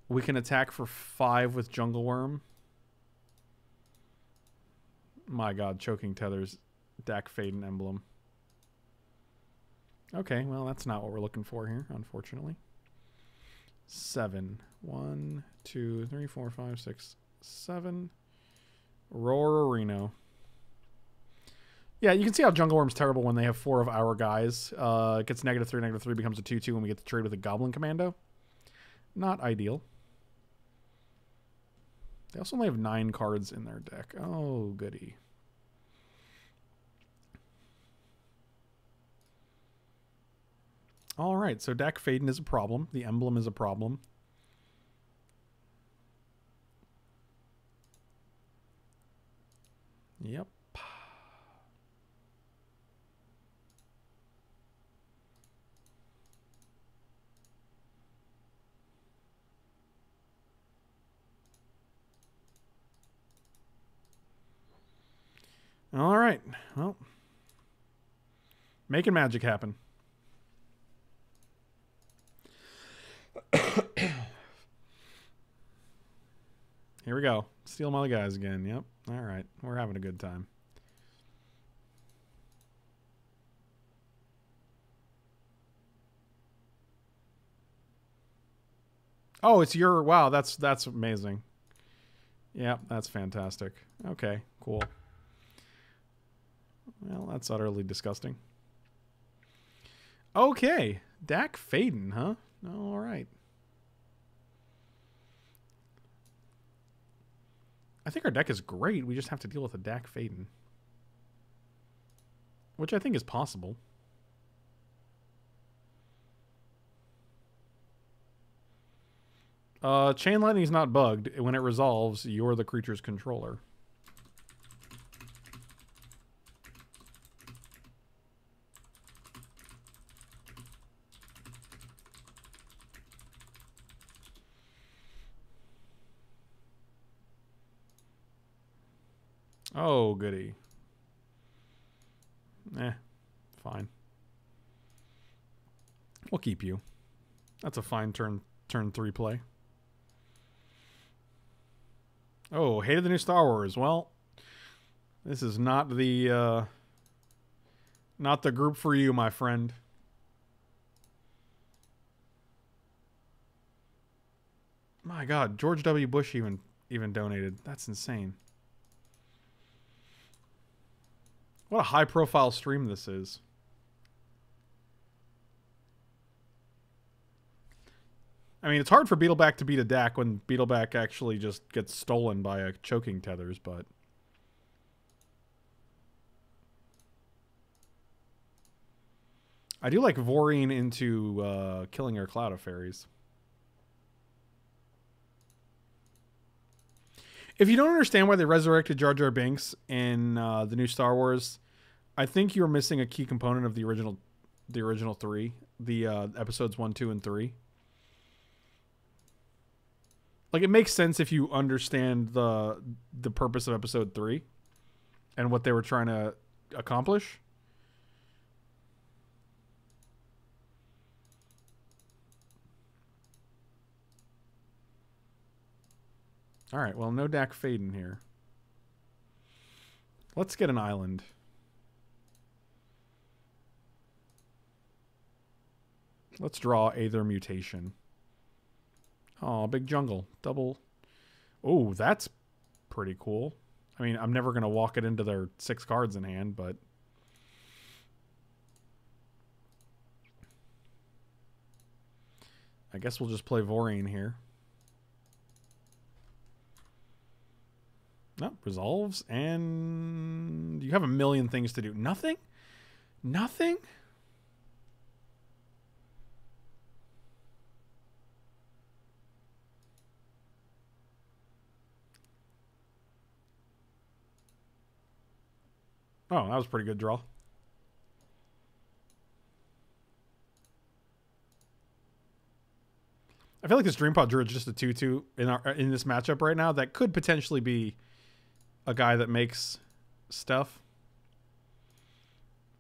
we can attack for 5 with Jungle Worm. My god, Choking Tethers, Dak Faden Emblem. Okay, well, that's not what we're looking for here, unfortunately. 7. 1, 2, 3, 4, 5, 6, 7. Rorino. Yeah, you can see how Jungle Worm's terrible when they have 4 of our guys. It gets -3, becomes a 2/2 when we get to trade with a Goblin Commando. Not ideal. They also only have 9 cards in their deck. Oh, goody. All right, so Dak Faden is a problem. The emblem is a problem. Yep. All right. Well, making magic happen. Here we go. Steal my guys again. Yep. All right. We're having a good time. Oh, it's your... Wow, that's amazing. Yep, that's fantastic. Okay, cool. Well, that's utterly disgusting. Okay. Dak Faden, huh? All right. I think our deck is great. We just have to deal with a Dak Faden. Which I think is possible. Chain Lightning is not bugged. When it resolves, you're the creature's controller. Oh, goody. Fine. We'll keep you. That's a fine turn 3 play. Oh, hated the new Star Wars. Well, this is not the group for you, my friend. My God, George W. Bush even donated. That's insane. What a high-profile stream this is. I mean, it's hard for Beetleback to beat a Dak when Beetleback actually just gets stolen by a choking tethers, but... I do like Vorine into killing her Cloud of Fairies. If you don't understand why they resurrected Jar Jar Binks in the new Star Wars, I think you're missing a key component of the original 3, the episodes 1, 2, and 3. Like, it makes sense if you understand the purpose of episode 3 and what they were trying to accomplish. All right, well, no Dak Faden here. Let's get an island. Let's draw Aether Mutation. Oh, big jungle. Double. Oh, that's pretty cool. I mean, I'm never going to walk it into their 6 cards in hand, but... I guess we'll just play Vorine here. No, resolves, and you have a million things to do. Nothing? Nothing? Oh, that was a pretty good draw. I feel like this Dreampod Druid is just a 2/2 in this matchup right now. That could potentially be a guy that makes stuff.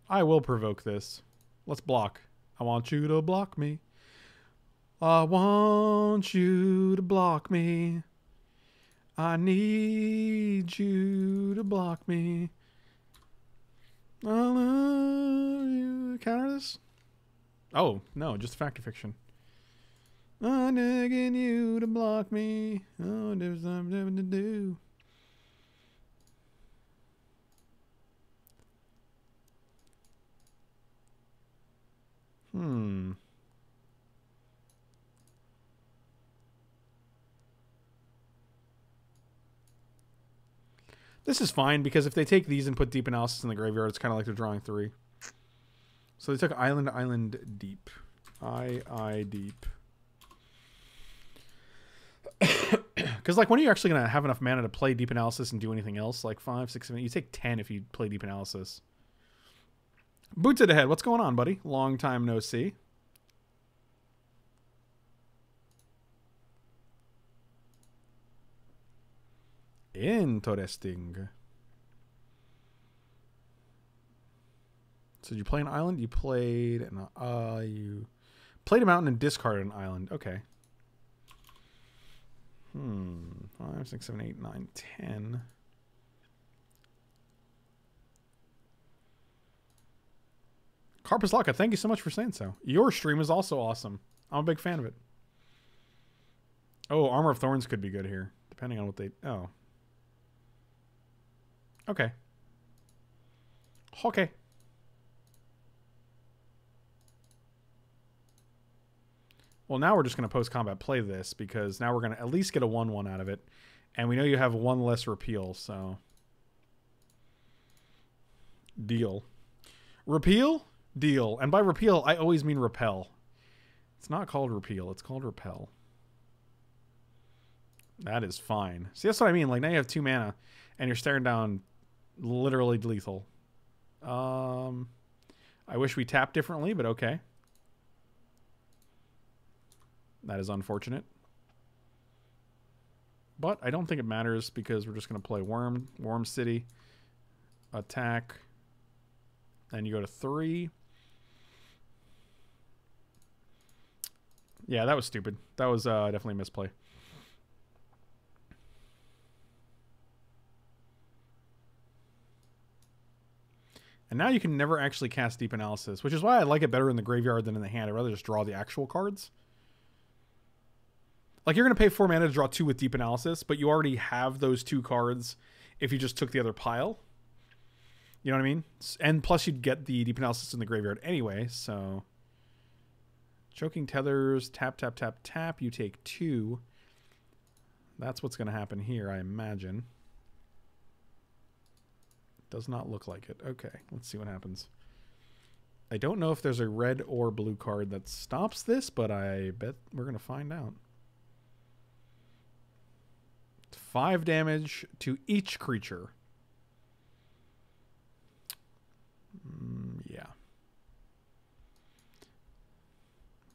I will provoke this. Let's block. I want you to block me. I want you to block me. I need you to block me. I love you. Counter this? Oh, no, just fact or fiction. I'm begging you to block me. Oh, there's something to do. This is fine because if they take these and put Deep Analysis in the graveyard, it's kind of like they're drawing 3. So they took Island Deep. Deep. Because, like, when are you actually going to have enough mana to play Deep Analysis and do anything else? Like 5, 6, 7. You take 10 if you play Deep Analysis. Boots it ahead. What's going on, buddy? Long time no see. Interesting. So did you play an island? You played you played a mountain and discarded an island. Okay. 5, 6, 7, 8, 9, 10. Carpus Laka, thank you so much for saying so. Your stream is also awesome. I'm a big fan of it. Oh, Armor of Thorns could be good here, depending on what they... Oh. Okay. Okay. Well, now we're just going to post-combat play this, because now we're going to at least get a 1-1 out of it. And we know you have one less repeal, so... Deal. Repeal? Deal. And by repeal, I always mean repel. It's not called repeal, it's called repel. That is fine. See, that's what I mean. Like, now you have 2 mana, and you're staring down literally lethal. I wish we tapped differently, but okay. That is unfortunate. But I don't think it matters, because we're just going to play Worm City, attack, and you go to 3. Yeah, that was stupid. That was definitely a misplay. And now you can never actually cast Deep Analysis, which is why I like it better in the graveyard than in the hand. I'd rather just draw the actual cards. Like, you're going to pay 4 mana to draw 2 with Deep Analysis, but you already have those 2 cards if you just took the other pile. You know what I mean? And plus you'd get the Deep Analysis in the graveyard anyway, so... Choking Tethers, tap, tap, tap, tap. You take 2. That's what's going to happen here, I imagine. Does not look like it. Okay, let's see what happens. I don't know if there's a red or blue card that stops this, but I bet we're going to find out. 5 damage to each creature. Yeah.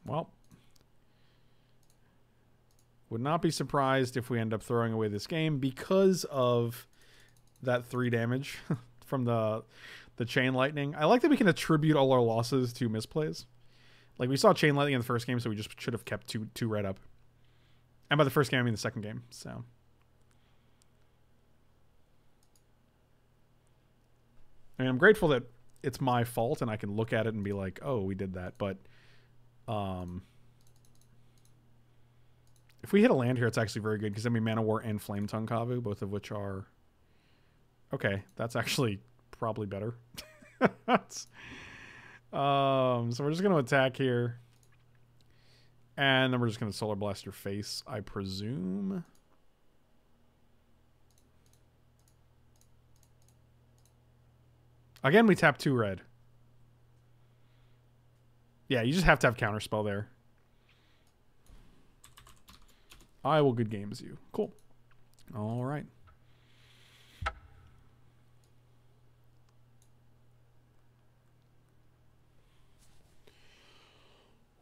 Well, would not be surprised if we end up throwing away this game because of that 3 damage from the Chain Lightning. I like that we can attribute all our losses to misplays. Like, we saw Chain Lightning in the first game, so we just should have kept two red up. And by the first game, I mean the second game. So, I mean, I'm grateful that it's my fault and I can look at it and be like, oh, we did that. But if we hit a land here, it's actually very good, because then we Mana War and Flame Tongue Kavu, both of which are... Okay, that's actually probably better. So we're just going to attack here. And then we're just going to Solar Blast your face, I presume. Again, we tap 2 red. Yeah, you just have to have Counterspell there. I will good games you. Cool. All right.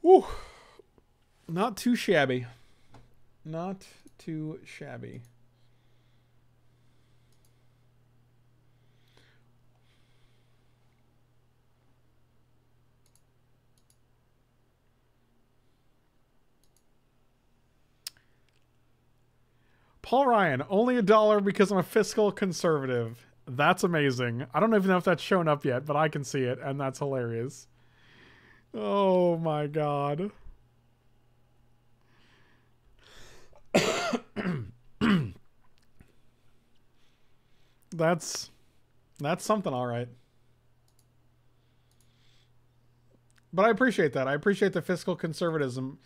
Whew. Not too shabby. Not too shabby. Paul Ryan, only $1 because I'm a fiscal conservative. That's amazing. I don't even know if that's shown up yet, but I can see it, and that's hilarious. Oh my god. That's something, all right. But I appreciate that. I appreciate the fiscal conservatism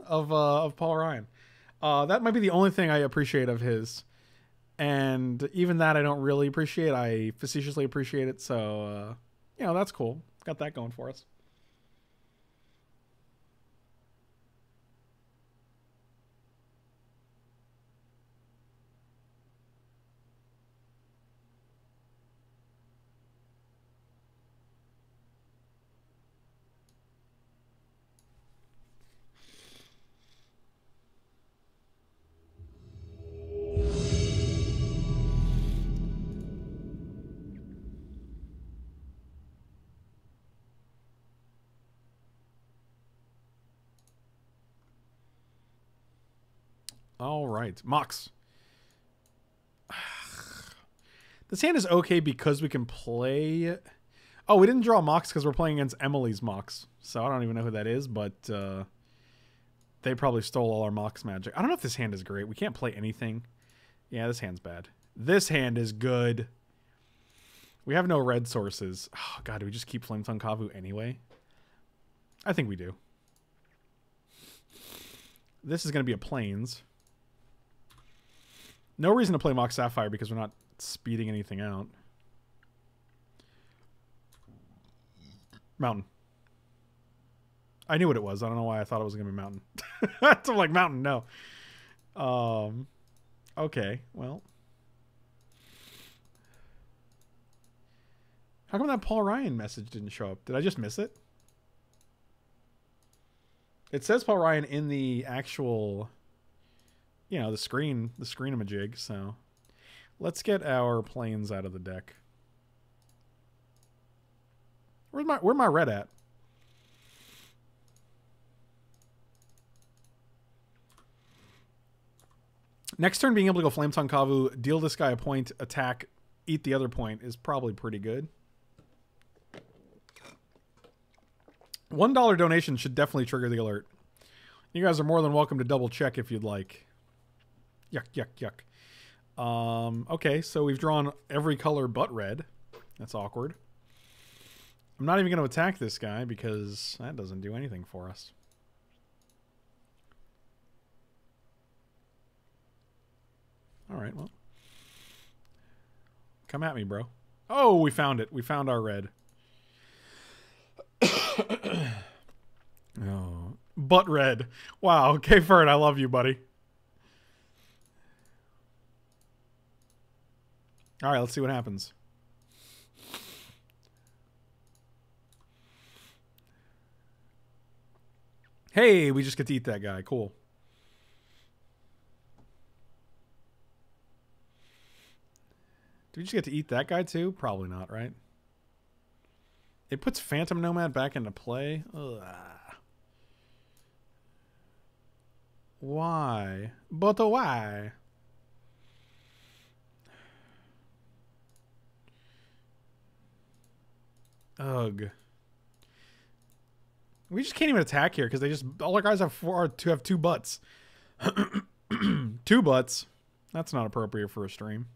of Paul Ryan. That might be the only thing I appreciate of his. And even that I don't really appreciate. I facetiously appreciate it. So, you know, that's cool. Got that going for us. All right. Mox. This hand is okay because we can play... Oh, we didn't draw Mox because we're playing against Emily's Mox. So I don't even know who that is, but they probably stole all our Mox magic. I don't know if this hand is great. We can't play anything. Yeah, this hand's bad. This hand is good. We have no red sources. Oh, God, do we just keep Flametongue Kavu anyway? I think we do. This is going to be a Plains. No reason to play Mox Sapphire because we're not speeding anything out. Mountain. I knew what it was. I don't know why I thought it was going to be Mountain. I'm like, Mountain, no. Okay, well. How come that Paul Ryan message didn't show up? Did I just miss it? It says Paul Ryan in the actual, you know, the screenamajig, so. Let's get our planes out of the deck. Where's my red at? Next turn, being able to go Flametongue Kavu, deal this guy a point, attack, eat the other point is probably pretty good. $1 donation should definitely trigger the alert. You guys are more than welcome to double check if you'd like. Yuck, yuck, yuck. Okay, so we've drawn every color but red. That's awkward. I'm not even going to attack this guy because that doesn't do anything for us. All right, well. Come at me, bro. Oh, we found it. We found our red. Oh, but red. Wow. Okay, Fern, I love you, buddy. All right, let's see what happens. Hey, we just get to eat that guy. Cool. Do we just get to eat that guy too? Probably not, right? It puts Phantom Nomad back into play. Ugh. Why? But why? Ugh. We just can't even attack here because they just all our guys have two butts. 2 butts. That's not appropriate for a stream.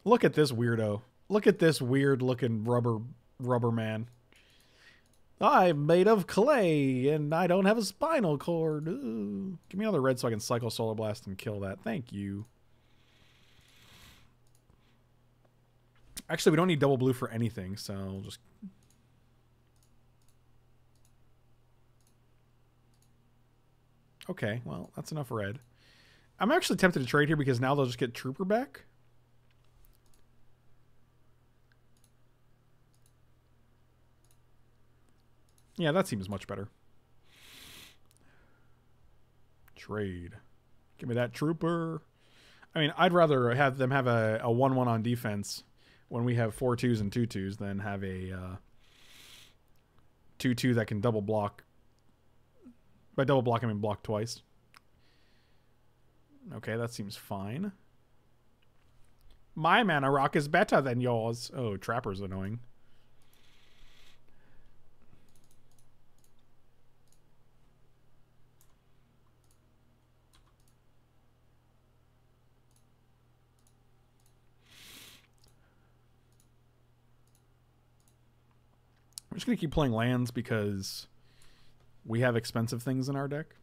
Look at this weirdo. Look at this weird looking rubber man. I'm made of clay and I don't have a spinal cord. Ooh. Give me another red so I can cycle Solar Blast and kill that. Thank you. Actually, we don't need double blue for anything, so we'll just... Okay, well, that's enough red. I'm actually tempted to trade here because now they'll just get Trooper back. Yeah, that seems much better. Trade. Give me that Trooper. I mean, I'd rather have them have a 1-1 on defense when we have 4 2s and 2 2s than have a 2 2 that can double block. By double block, I mean block twice. Okay, that seems fine. My mana rock is better than yours. Oh, Trapper's annoying. I'm just going to keep playing lands because we have expensive things in our deck.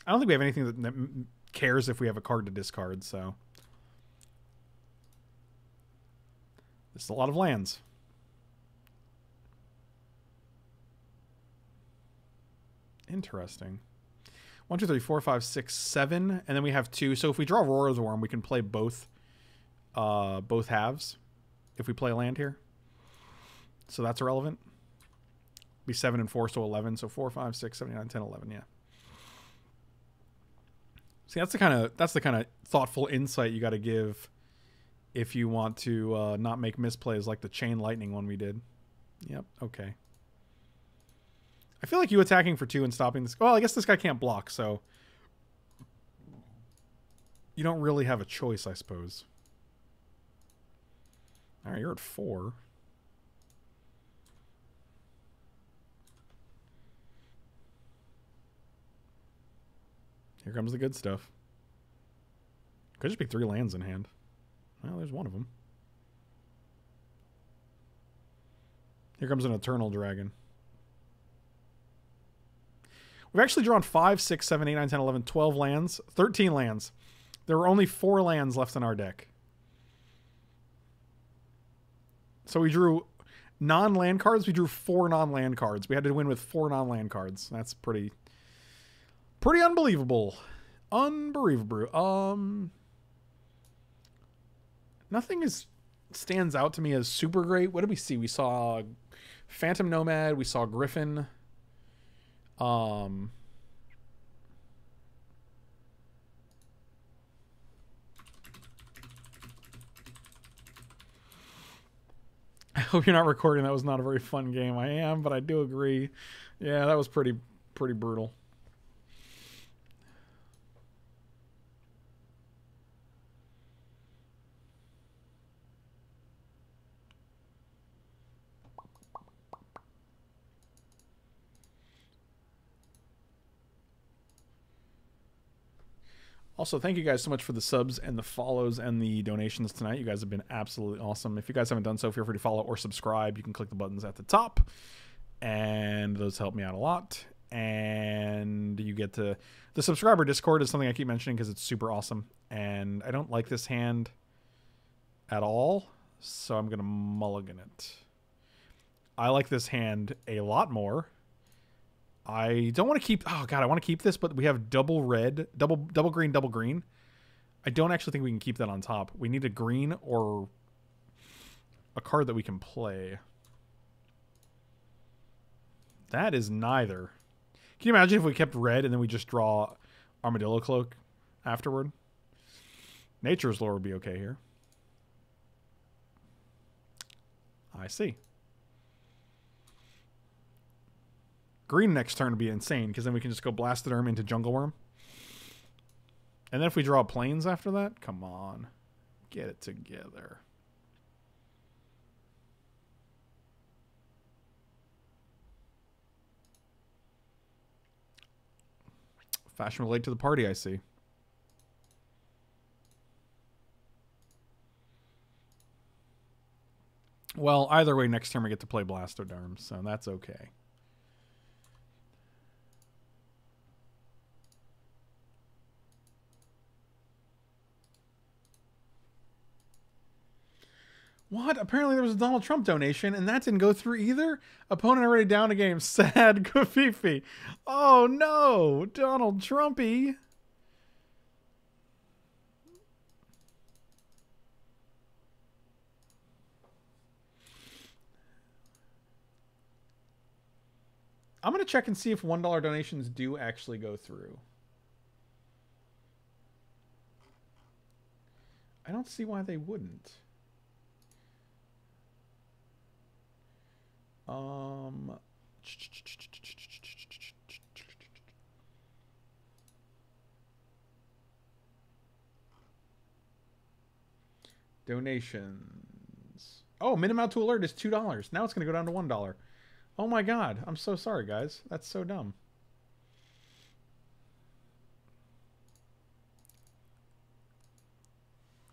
I don't think we have anything that cares if we have a card to discard, so. This is a lot of lands. Interesting. 1, 2, 3, 4, 5, 6, 7, and then we have 2. So if we draw Rora's Worm, we can play both halves if we play a land here. So that's irrelevant. Be 7 and 4, so 11. So 4, 5, 6, 7, 8, 9, 10, 11. Yeah. See, that's the kind of thoughtful insight you got to give if you want to not make misplays like the Chain Lightning one we did. Yep. Okay. I feel like you attacking for 2 and stopping this. Well, I guess this guy can't block, so you don't really have a choice, I suppose. All right, you're at 4. Here comes the good stuff. Could just be 3 lands in hand. Well, there's one of them. Here comes an Eternal Dragon. We've actually drawn 5, 6, 7, 8, 9, 10, 11, 12 lands. 13 lands. There were only 4 lands left in our deck. So we drew non-land cards. We drew 4 non-land cards. We had to win with 4 non-land cards. That's pretty unbelievable. Unbelievable. Nothing stands out to me as super great. What did we see? We saw Phantom Nomad. We saw Griffin. I hope you're not recording. That was not a very fun game. I am, but I do agree. Yeah, that was pretty brutal. Also, thank you guys so much for the subs and the follows and the donations tonight. You guys have been absolutely awesome. If you guys haven't done so, feel free to follow or subscribe. You can click the buttons at the top, and those help me out a lot. And you get to... The subscriber Discord is something I keep mentioning because it's super awesome. And I don't like this hand at all, so I'm going to mulligan it. I like this hand a lot more. I don't want to keep... Oh, God, I want to keep this, but we have double red, double green, double green. I don't actually think we can keep that on top. We need a green or a card that we can play. That is neither. Can you imagine if we kept red and then we just draw Armadillo Cloak afterward? Nature's Lore would be okay here. I see. Green next turn would be insane, because then we can just go Blastoderm into Jungle Worm. And then if we draw Plains after that, come on. Get it together. Fashion relate to the party, I see. Well, either way, next turn we get to play Blastoderm, so that's okay. What? Apparently there was a Donald Trump donation, and that didn't go through either? Opponent already down a game. Sad Kafifi. Oh, no. Donald Trumpy. I'm going to check and see if $1 donations do actually go through. I don't see why they wouldn't. Donations. Oh, minimum to alert is $2. Now it's going to go down to $1. Oh my God. I'm so sorry, guys. That's so dumb.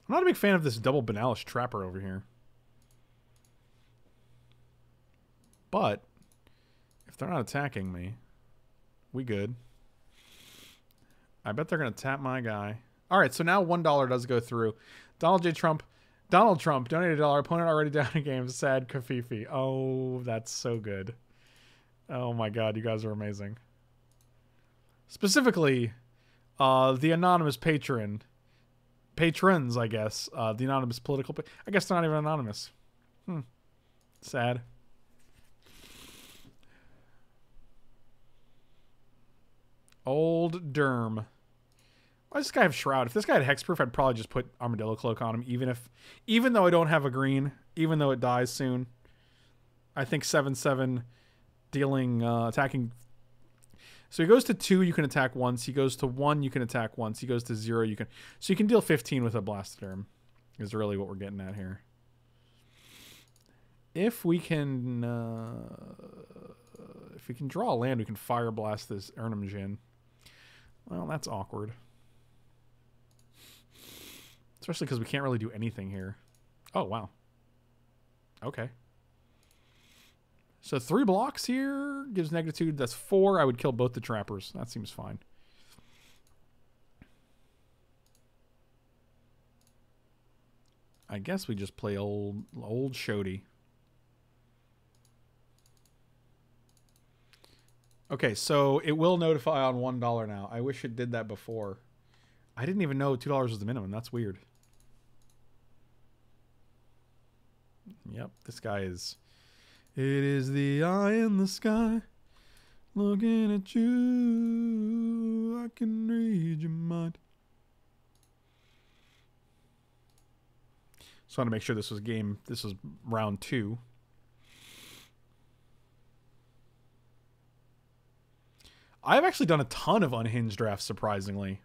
I'm not a big fan of this double Banalish Trapper over here. But if they're not attacking me, we good. I bet they're going to tap my guy. All right, so now $1 does go through. Donald Trump donated $1. Opponent already down a game. Sad Kafifi. Oh, that's so good. Oh my God, you guys are amazing. Specifically, the anonymous patrons, I guess. The anonymous political... I guess they're not even anonymous. Sad. Old Derm. Why does this guy have Shroud? If this guy had Hexproof, I'd probably just put Armadillo Cloak on him, even though I don't have a green, even though it dies soon. I think 7/7 dealing attacking So he goes to 2, you can attack once. He goes to 1, you can attack once. He goes to 0, you can... So you can deal 15 with a Blastoderm, is really what we're getting at here. If we can draw a land, we can Fire Blast this Ernimjin. Well, that's awkward. Especially because we can't really do anything here. Oh, wow. Okay. So 3 blocks here gives Negritude. That's 4. I would kill both the trappers. That seems fine. I guess we just play old Shody. Okay, so it will notify on $1 now. I wish it did that before. I didn't even know $2 was the minimum. That's weird. Yep, this guy is... It is the eye in the sky, looking at you, I can read your mind. Just want to make sure this was round 2. I've actually done a ton of unhinged drafts, surprisingly.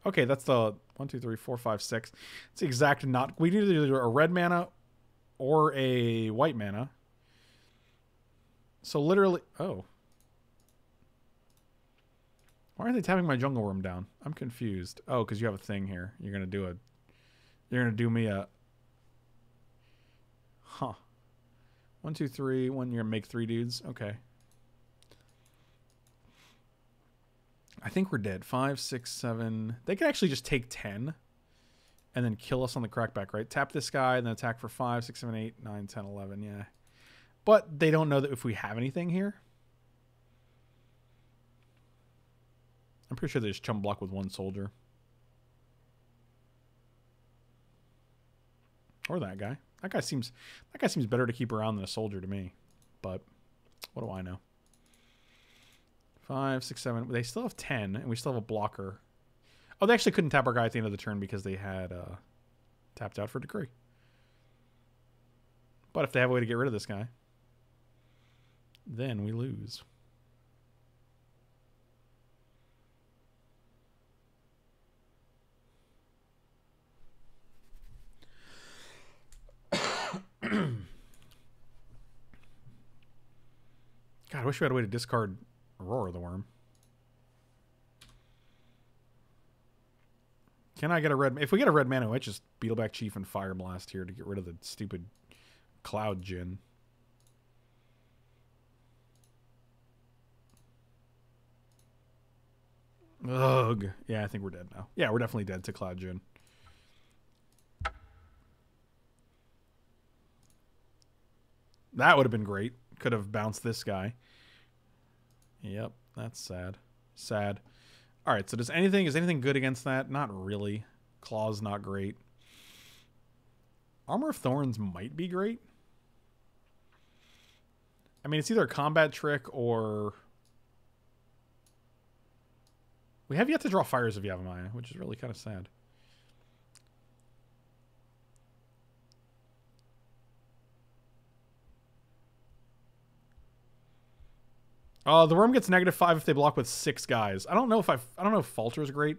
Okay, that's the 1, 2, 3, 4, 5, 6. It's the exact not... We need either a red mana or a white mana. So literally... Oh. Why are they tapping my jungle worm down? I'm confused. Oh, because you have a thing here. You're going to do a... You're going to do me a... Huh. 1, 2, 3. You're going to make 3 dudes. Okay. I think we're dead. 5, 6, 7. They could actually just take 10 and then kill us on the crackback, right? Tap this guy and then attack for 5, 6, 7, 8, 9, 10, 11. Yeah. But they don't know that if we have anything here. I'm pretty sure they just chum block with 1 soldier. Or that guy. That guy seems better to keep around than a soldier to me. But what do I know? 5, 6, 7. They still have 10, and we still have a blocker. Oh, they actually couldn't tap our guy at the end of the turn because they had tapped out for Decree. But if they have a way to get rid of this guy, then we lose. God, I wish we had a way to discard Aurora the Worm. Can I get a red... If we get a red mana, I might just Beetleback Chief and Fire Blast here to get rid of the stupid Cloud Djinn. Ugh. Yeah, I think we're dead now. Yeah, we're definitely dead to Cloud Djinn. That would have been great. Could have bounced this guy. Yep, that's sad. Sad. All right, so is anything good against that? Not really. Claw's not great. Armor of Thorns might be great. I mean, it's either a combat trick or... We have yet to draw Fires of Yavimaya, which is really kind of sad. The worm gets -5 if they block with 6 guys. I don't know if Falter's great,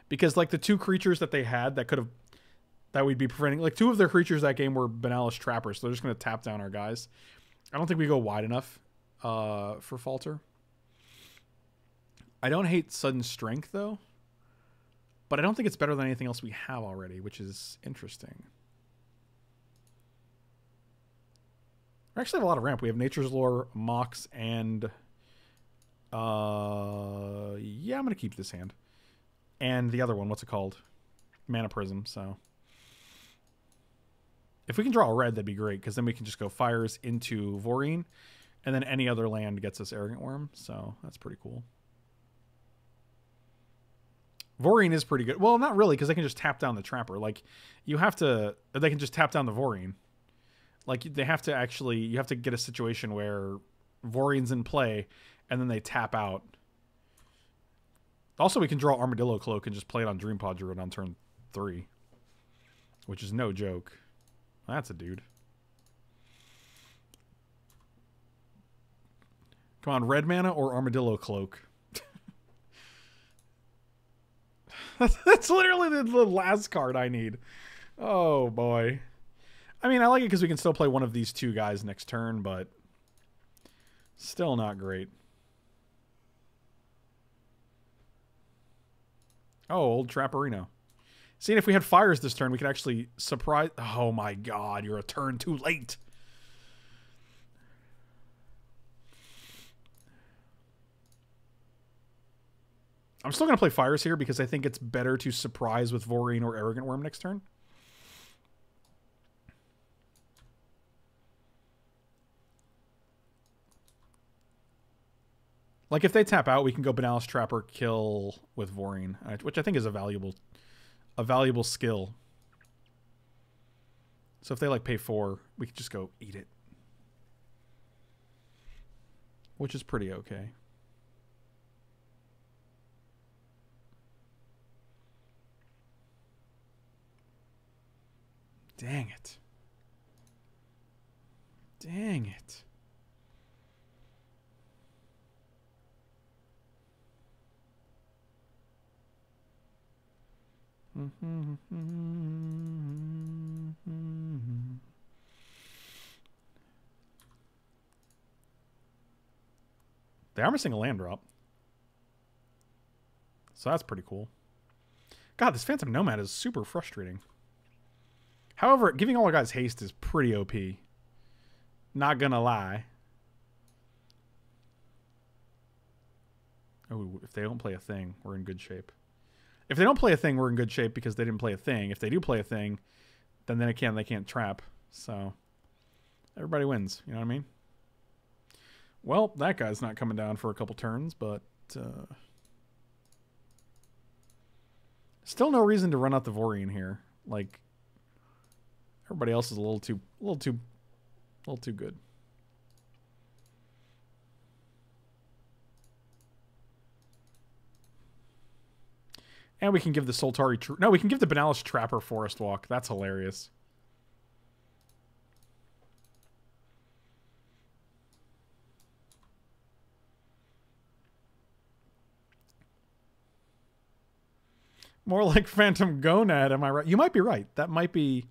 because like the 2 creatures that they had that we'd be preventing, like 2 of their creatures that game were Benalis Trappers, so they're just gonna tap down our guys. I don't think we go wide enough for Falter. I don't hate Sudden Strength though, but I don't think it's better than anything else we have already, which is interesting. We actually have a lot of ramp. We have Nature's Lore, Mox, and yeah, I'm gonna keep this hand. And the other one, what's it called? Mana Prism. So if we can draw a red, that'd be great, because then we can just go Fires into Voreen, and then any other land gets us Arrogant Worm. So that's pretty cool. Voreen is pretty good. Well, not really, because they can just tap down the Trapper. Like, you have to... They can just tap down the Voreen. Like, they have to actually... You have to get a situation where Voreen's in play, and then they tap out. Also, we can draw Armadillo Cloak and just play it on Dream Pod Druid on turn 3. Which is no joke. That's a dude. Come on, red mana or Armadillo Cloak? That's literally the last card I need. Oh, boy. I mean, I like it because we can still play one of these two guys next turn, but still not great. Oh, old Trapperino. Seeing if we had fires this turn, we could actually surprise... Oh, my God. You're a turn too late. I'm still going to play fires here because I think it's better to surprise with Voreen or Arrogant Worm next turn. Like, if they tap out, we can go Benalis Trapper, kill with Voreen, which I think is a valuable skill. So if they, like, pay 4, we could just go eat it. Which is pretty okay. Dang it. Dang it. They are missing a land drop. So that's pretty cool. God, this Phantom Nomad is super frustrating. However, giving all our guys haste is pretty OP. Not gonna lie. Oh, if they don't play a thing, we're in good shape. If they don't play a thing, we're in good shape because they didn't play a thing. If they do play a thing, then they can't trap. So everybody wins. You know what I mean? Well, that guy's not coming down for a couple turns, but still no reason to run out the Voreen here. Like, everybody else is a little too good. And we can give the Soltari... No, we can give the Benalis Trapper Forest Walk. That's hilarious. More like Phantom Gonad, am I right? You might be right. That might be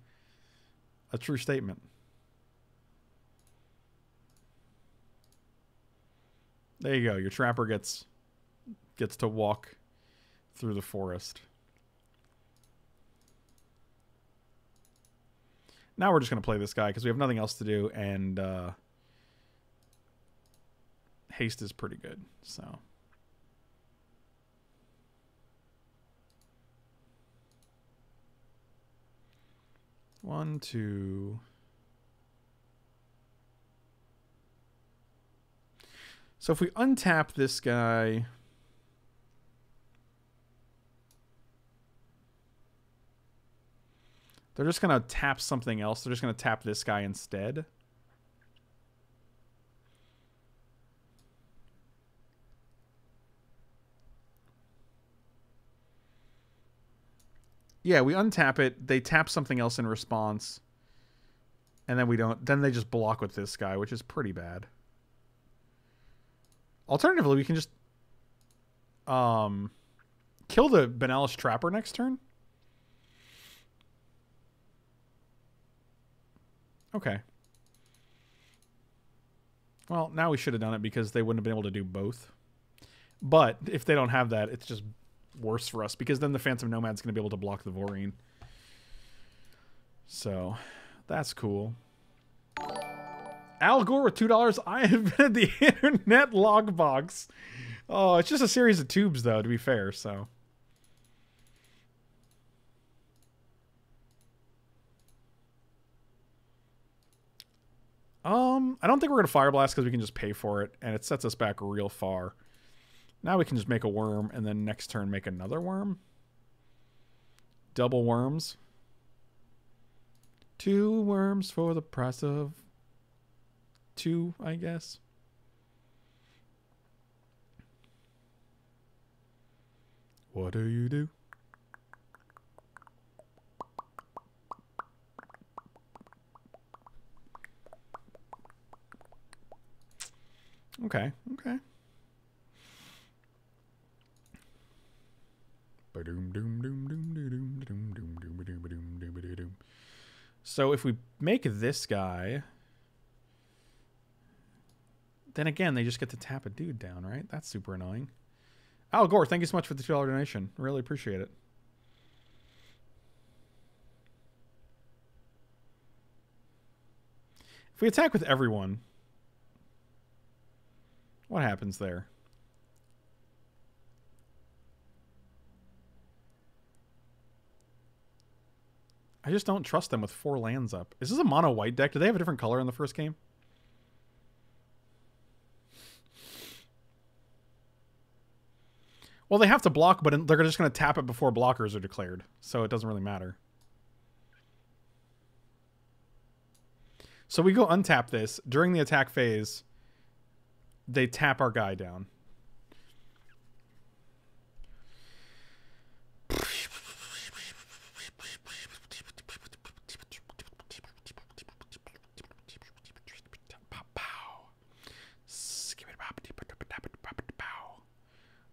a true statement. There you go. Your Trapper gets to walk through the forest. Now we're just going to play this guy because we have nothing else to do, and haste is pretty good. So 1, 2. So if we untap this guy, they're just going to tap something else. They're just going to tap this guy instead. Yeah, we untap it. They tap something else in response. And then we don't. Then they just block with this guy, which is pretty bad. Alternatively, we can just kill the Benalis Trapper next turn. Okay. Well, now we should have done it because they wouldn't have been able to do both. But if they don't have that, it's just worse for us because then the Phantom Nomad's going to be able to block the Voreen. So, that's cool. Al Gore with $2. I invented the internet log box. Oh, it's just a series of tubes, though, to be fair, so. I don't think we're going to Fire Blast because we can just pay for it, and it sets us back real far. Now we can just make a worm, and then next turn make another worm. Double worms. 2 worms for the price of 2, I guess. What do you do? Okay, okay. Ba-doom-doom-doom. So if we make this guy, then again, they just get to tap a dude down, right? That's super annoying. Al Gore, thank you so much for the $2 donation. Really appreciate it. If we attack with everyone, what happens there? I just don't trust them with 4 lands up. Is this a mono white deck? Do they have a different color in the first game? Well, they have to block, but they're just going to tap it before blockers are declared. So it doesn't really matter. So we go untap this. During the attack phase, they tap our guy down.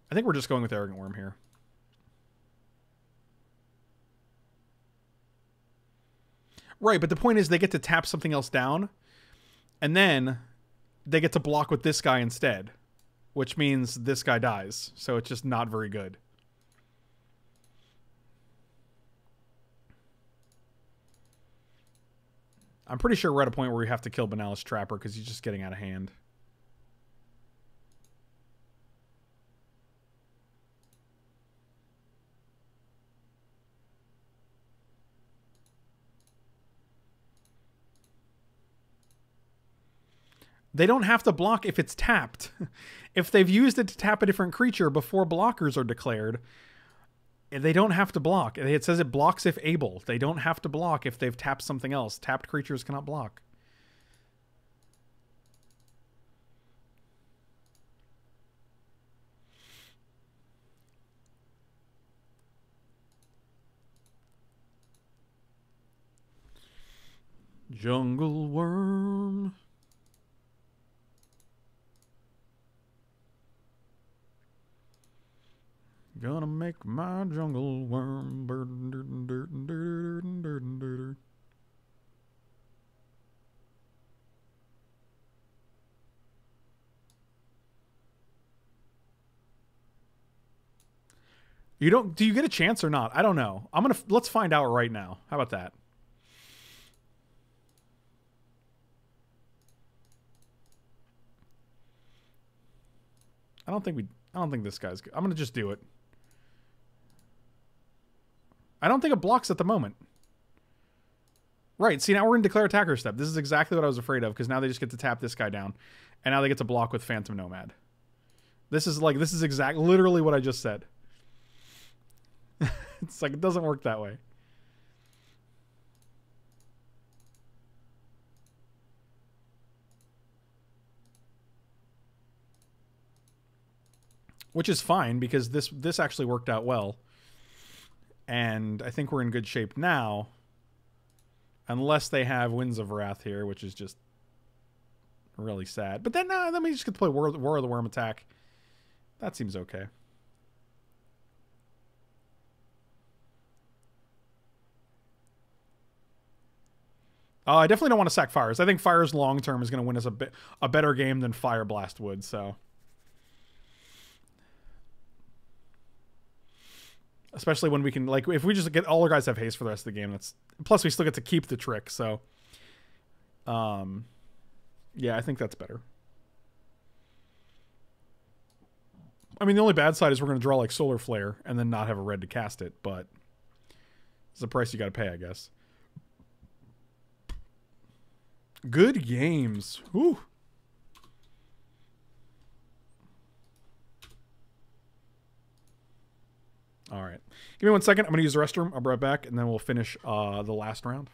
I think we're just going with Arrogant Worm here. Right, but the point is they get to tap something else down, and then they get to block with this guy instead, which means this guy dies. So it's just not very good. I'm pretty sure we're at a point where we have to kill Benalis Trapper because he's just getting out of hand. They don't have to block if it's tapped. If they've used it to tap a different creature before blockers are declared, they don't have to block. It says it blocks if able. They don't have to block if they've tapped something else. Tapped creatures cannot block. Jungle Worm. Gonna make my jungle worm. You don't. Do you get a chance or not? I don't know. Let's find out right now. How about that? I don't think this guy's good. I'm gonna just do it. I don't think it blocks at the moment. Right, see, now we're in declare attacker step. This is exactly what I was afraid of, because now they just get to tap this guy down. And now they get to block with Phantom Nomad. This is literally what I just said. It's like, it doesn't work that way. Which is fine, because this actually worked out well. And I think we're in good shape now. Unless they have Winds of Wrath here, which is just really sad. But then we just get to play War of the Worm attack. That seems okay. I definitely don't want to sack Fires. I think Fires long term is going to win us a better game than Fire Blast would, so. Especially when we can, like, if we just get all our guys have haste for the rest of the game, that's, plus we still get to keep the trick, so. Yeah, I think that's better. I mean, the only bad side is we're going to draw, like, Solar Flare and then not have a red to cast it, but it's the price you got to pay, I guess. Good games. Whew. All right. Give me 1 second. I'm going to use the restroom. I'll be right back, and then we'll finish the last round.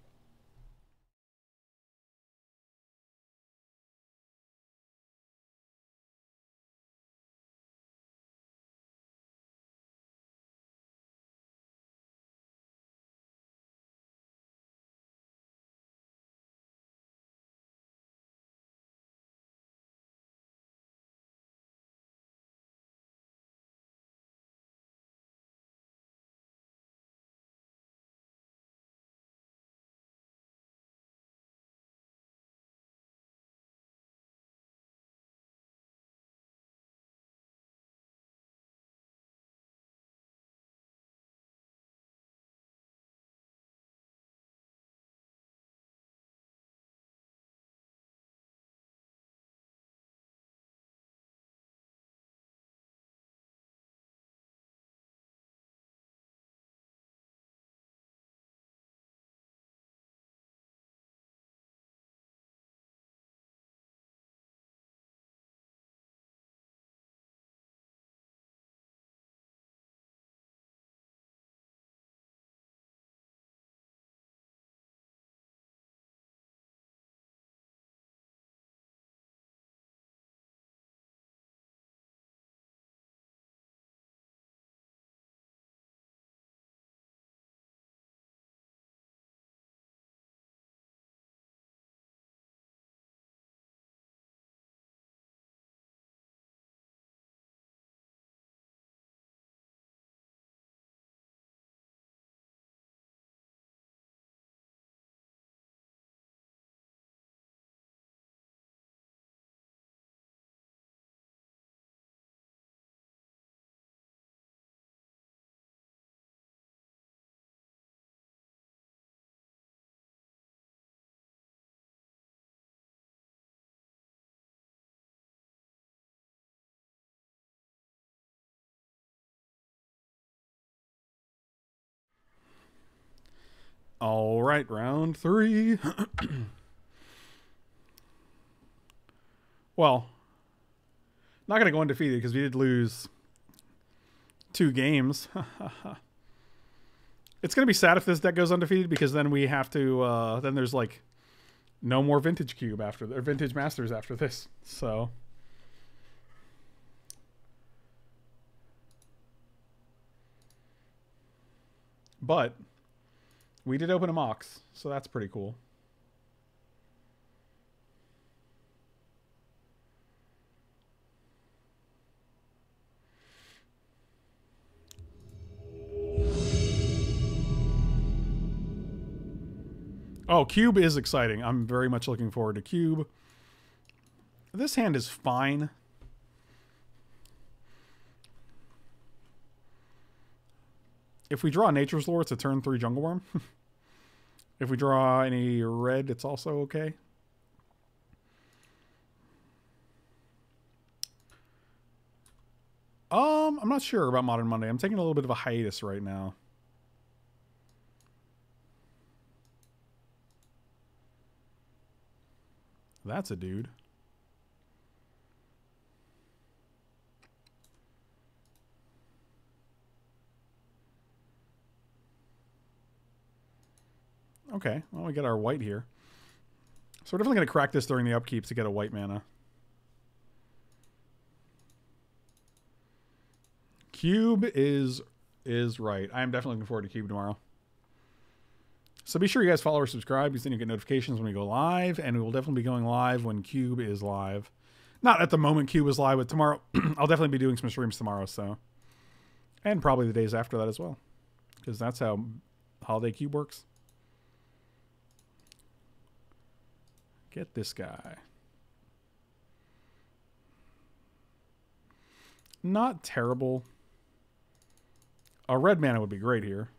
All right, round 3. Well, not going to go undefeated because we did lose 2 games. It's going to be sad if this deck goes undefeated because then we have to, then there's like no more Vintage Cube after, or Vintage Masters after this. So. But we did open a Mox, so that's pretty cool. Oh, Cube is exciting. I'm very much looking forward to Cube. This hand is fine. If we draw Nature's Lore, it's a turn 3 Jungle Worm. If we draw any red, it's also okay. I'm not sure about Modern Monday. I'm taking a little bit of a hiatus right now. That's a dude. Okay, well, we get our white here. So we're definitely going to crack this during the upkeep to get a white mana. Cube is right. I am definitely looking forward to Cube tomorrow. So be sure you guys follow or subscribe because then you get notifications when we go live, and we will definitely be going live when Cube is live. Not at the moment Cube is live, but tomorrow I'll definitely be doing some streams tomorrow, so. And probably the days after that as well. Because that's how Holiday Cube works. Get this guy. Not terrible. A red mana would be great here.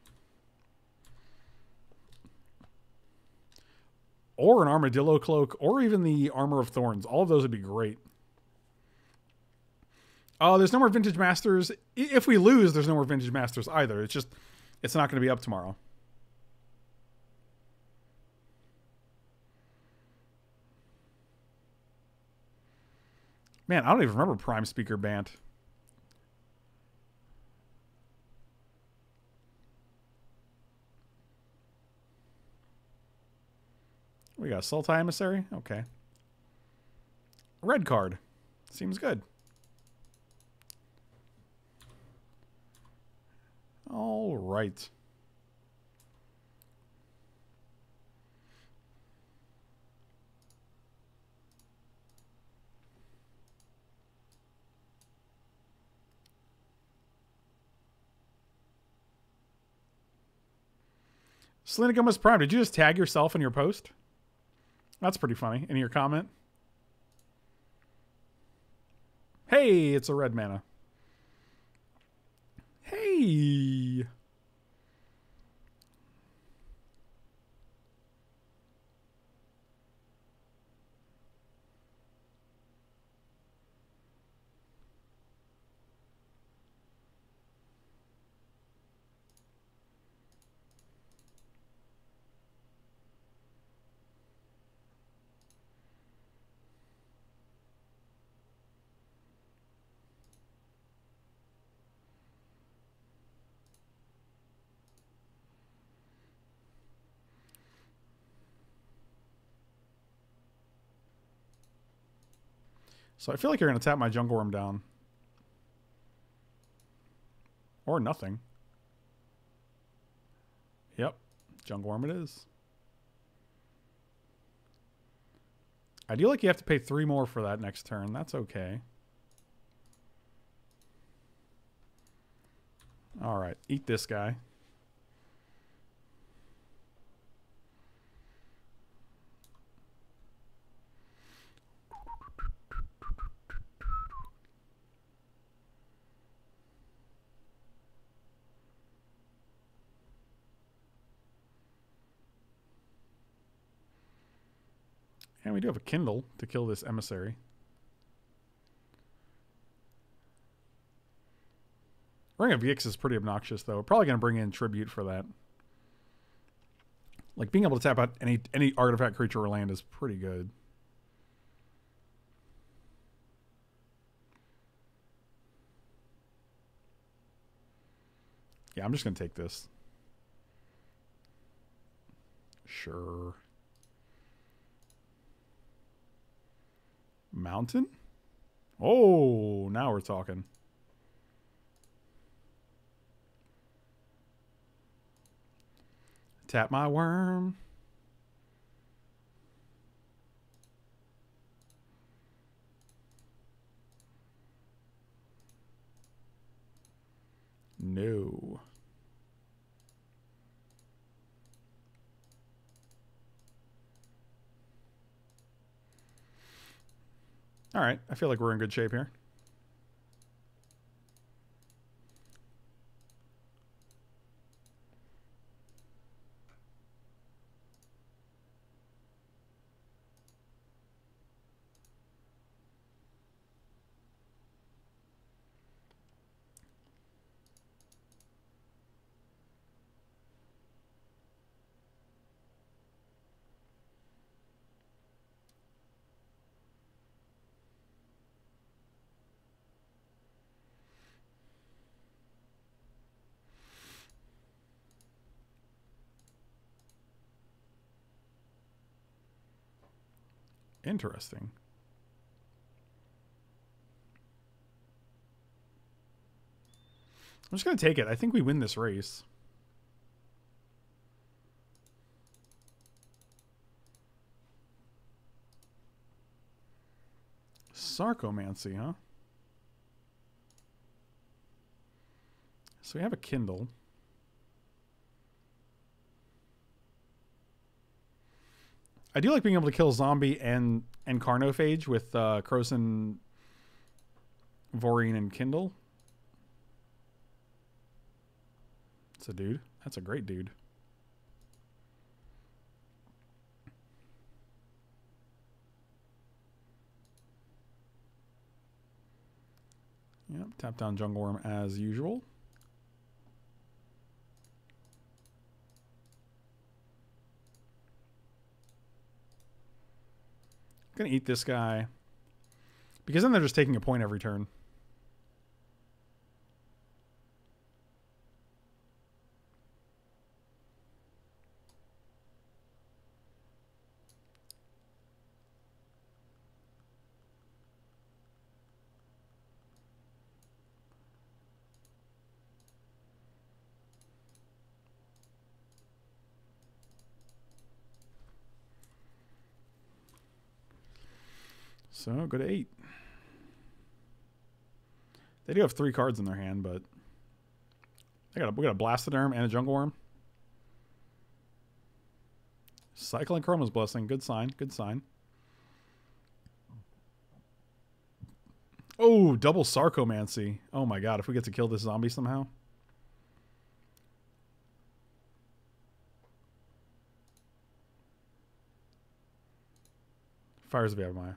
Or an Armadillo Cloak, or even the Armor of Thorns. All of those would be great. Oh, there's no more Vintage Masters. If we lose, there's no more Vintage Masters either. It's just, it's not going to be up tomorrow. Man, I don't even remember Prime Speaker Bant. We got Sultai Emissary? Okay. Red card. Seems good. All right. Selena Gomez Prime, did you just tag yourself in your post? That's pretty funny. In your comment. Hey, it's a red mana. Hey. So I feel like you're going to tap my Jungle Worm down. Or nothing. Yep. Jungle Worm it is. I do like you have to pay 3 more for that next turn. That's okay. Alright. Eat this guy. And we do have a Kindle to kill this emissary. Ring of Yix is pretty obnoxious, though. We're probably going to bring in Tribute for that. Like, being able to tap out any artifact, creature, or land is pretty good. Yeah, I'm just going to take this. Sure. Mountain? Oh, now we're talking. Tap my worm. No. All right, I feel like we're in good shape here. Interesting. I'm just going to take it. I think we win this race. Sarcomancy, huh? So we have a Kindle. I do like being able to kill zombie and Carnophage with Krosan, Vorine, and Kindle. It's a dude. That's a great dude. Yep, tap down Jungle Worm as usual. Gonna eat this guy. Because then they're just taking a point every turn. So go to 8. They do have 3 cards in their hand, but we got a Blastoderm and a Jungle Worm. Cycling Chroma's Blessing. Good sign. Good sign. Oh, double Sarcomancy. Oh my god, if we get to kill this zombie somehow. Fires of Yavimaya.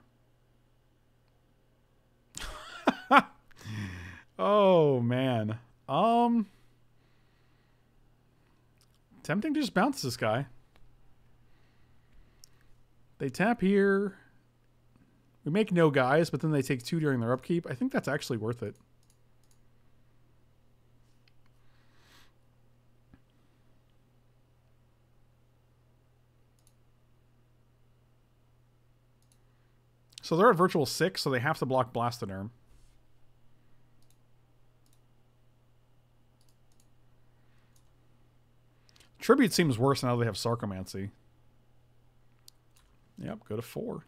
Oh man. Tempting to just bounce this guy. They tap here. We make no guys, but then they take 2 during their upkeep. I think that's actually worth it. So they're at virtual 6, so they have to block Blastoderm. Tribute seems worse now they have Sarcomancy. Yep, go to 4.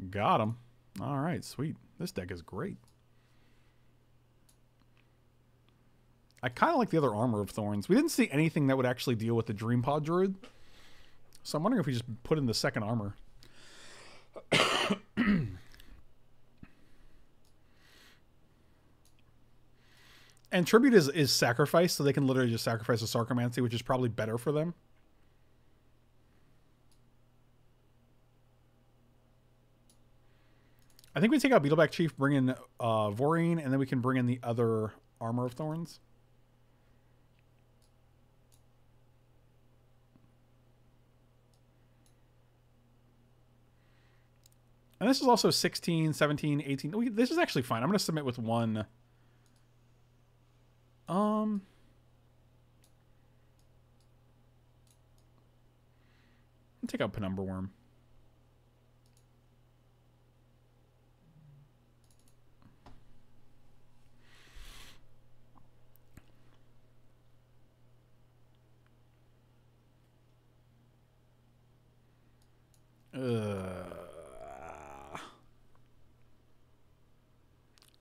Got him. All right, sweet. This deck is great. I kind of like the other Armor of Thorns. We didn't see anything that would actually deal with the Dream Pod Druid. So I'm wondering if we just put in the second armor. And Tribute is sacrifice, so they can literally just sacrifice a Sarcomancy, which is probably better for them. I think we take out Beetleback Chief, bring in Voreen, and then we can bring in the other Armor of Thorns. And this is also 16, 17, 18. This is actually fine. I'm going to submit with one. Take out Penumbra Worm.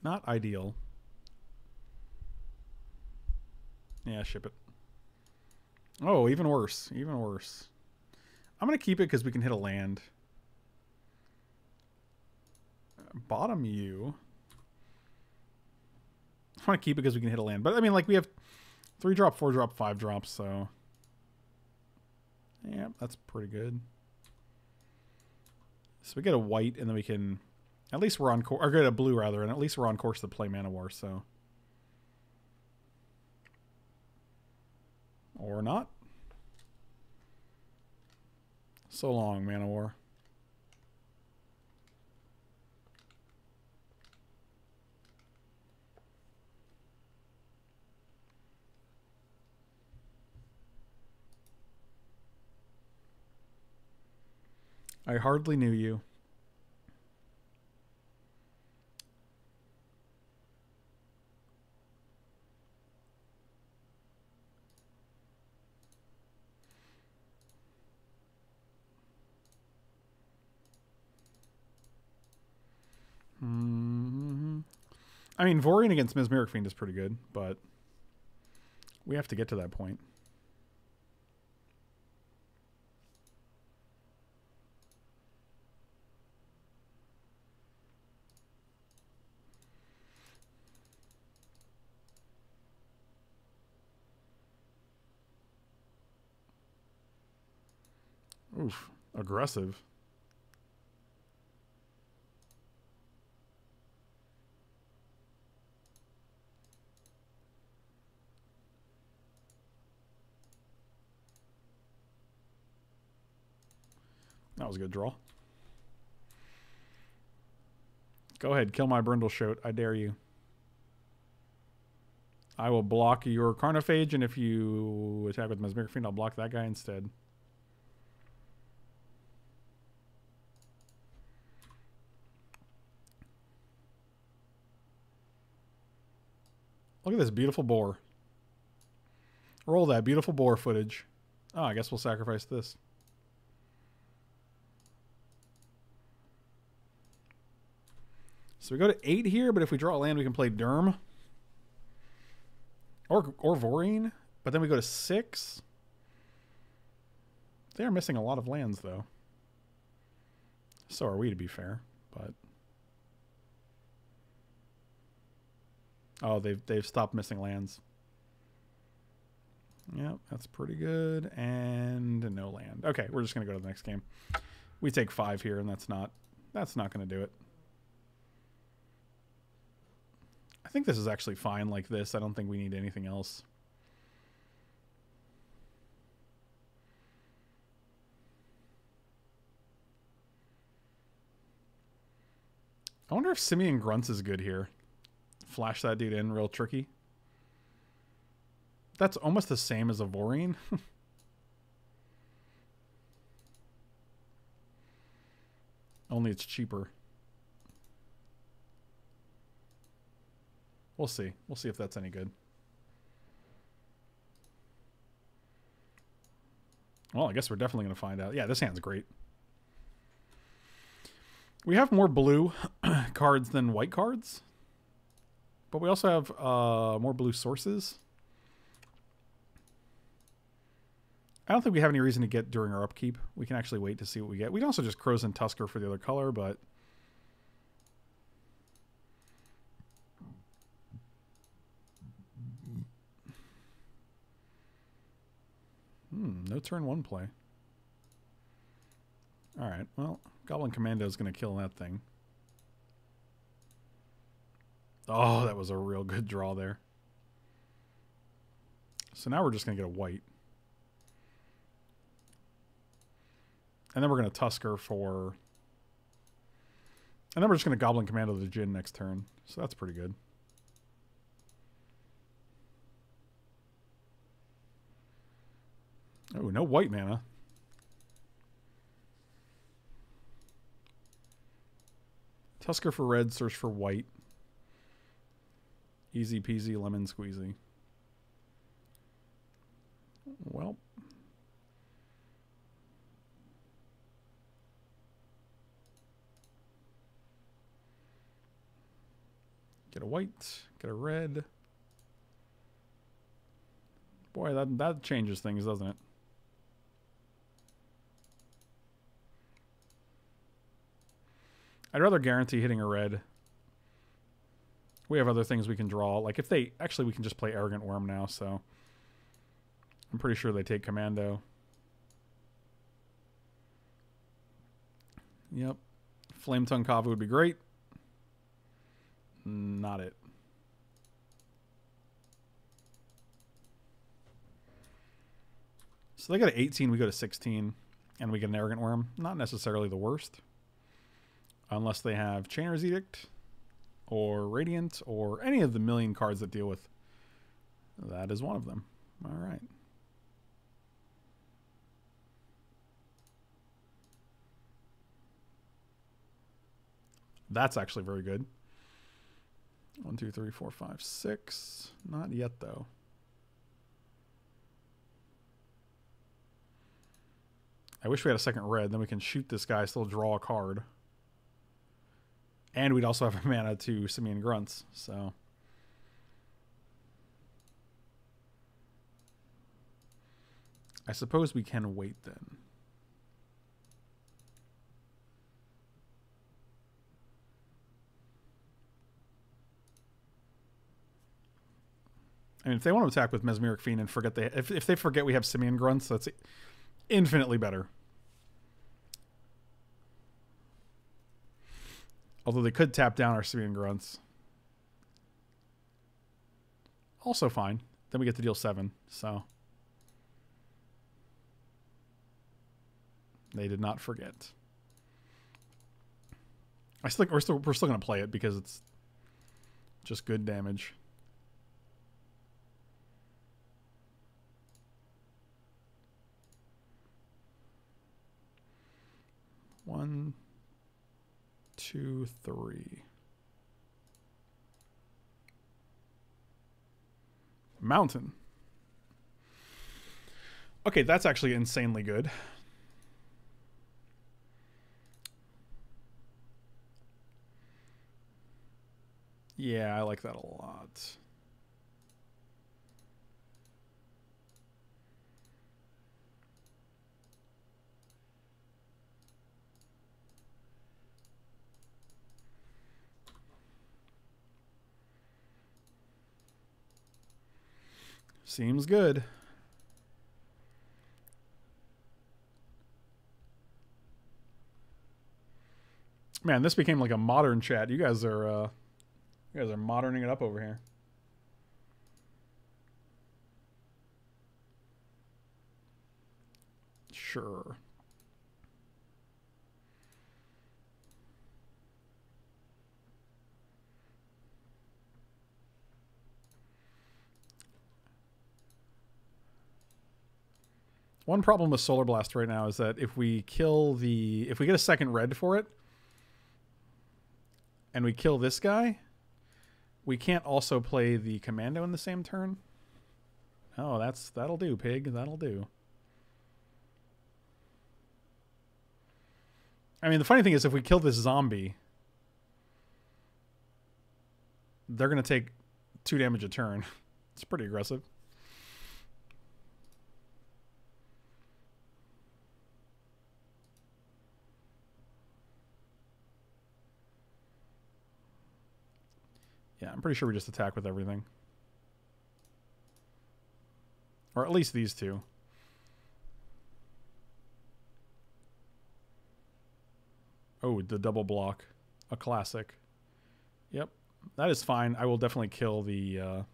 Not ideal. Yeah, ship it. Oh, even worse. Even worse. I'm going to keep it because we can hit a land. Bottom you. I want to keep it because we can hit a land. But, I mean, like, we have 3-drop, 4-drop, 5-drops, so... Yeah, that's pretty good. So we get a white, and then we can... At least we're on course... Or get a blue, rather, and at least we're on course to play Mana War, so... Or not. So long, Mana War. I hardly knew you. I mean, Vorian against Mesmeric Fiend is pretty good, but we have to get to that point. Oof, aggressive. That was a good draw. Go ahead, kill my Brindleshote. I dare you. I will block your Carnophage, and if you attack with Mesmeric Fiend, I'll block that guy instead. Look at this beautiful boar. Roll that beautiful boar footage. Oh, I guess we'll sacrifice this. So we go to 8 here, but if we draw a land, we can play Derm. Or Voreen. But then we go to 6. They are missing a lot of lands, though. So are we, to be fair. But oh, they've stopped missing lands. Yep, that's pretty good. And no land. Okay, we're just gonna go to the next game. We take 5 here, and that's not gonna do it. I think this is actually fine like this. I don't think we need anything else. I wonder if Simian Grunts is good here. Flash that dude in real tricky. That's almost the same as a Voreen. Only it's cheaper. We'll see. We'll see if that's any good. Well, I guess we're definitely going to find out. Yeah, this hand's great. We have more blue cards than white cards. But we also have more blue sources. I don't think we have any reason to get during our upkeep. We can actually wait to see what we get. We can also just Crows and Tusker for the other color, but... no turn 1 play. Alright, well, Goblin Commando is going to kill that thing. Oh, that was a real good draw there. So now we're just going to get a white. And then we're going to Tusker for... And then we're just going to Goblin Commando the Djinn next turn. So that's pretty good. Oh, no white mana. Tusker for red, search for white. Easy peasy, lemon squeezy. Well. Get a white, get a red. Boy, that changes things, doesn't it? I'd rather guarantee hitting a red. We have other things we can draw. Like if they... Actually, we can just play Arrogant Worm now, so... I'm pretty sure they take Commando. Yep. Flame Tongue Kava would be great. Not it. So they got an 18, we go to 16, and we get an Arrogant Worm. Not necessarily the worst. Unless they have Chainer's Edict, or Radiant, or any of the million cards that deal with. That is one of them. All right. That's actually very good. 1, 2, 3, 4, 5, 6. Not yet, though. I wish we had a second red. Then we can shoot this guy, still draw a card. And we'd also have a mana to Simian Grunts, so... I suppose we can wait then. I mean, if they want to attack with Mesmeric Fiend and forget if they forget we have Simian Grunts, that's infinitely better. Although they could tap down our Simian Grunts. Also fine. Then we get to deal 7, so... They did not forget. We're still going to play it because it's just good damage. One, 2, 3. Mountain. Okay, that's actually insanely good. Yeah, I like that a lot. Seems good. Man, this became like a modern chat. You guys are moderning it up over here. Sure. One problem with Solar Blast right now is that if we get a second red for it, and we kill this guy, we can't also play the Commando in the same turn. Oh, that'll do, pig. That'll do. I mean, the funny thing is, if we kill this zombie, they're going to take 2 damage a turn. It's pretty aggressive. Yeah, I'm pretty sure we just attack with everything. Or at least these two. Oh, the double block. A classic. Yep. that is fine. I will definitely kill the...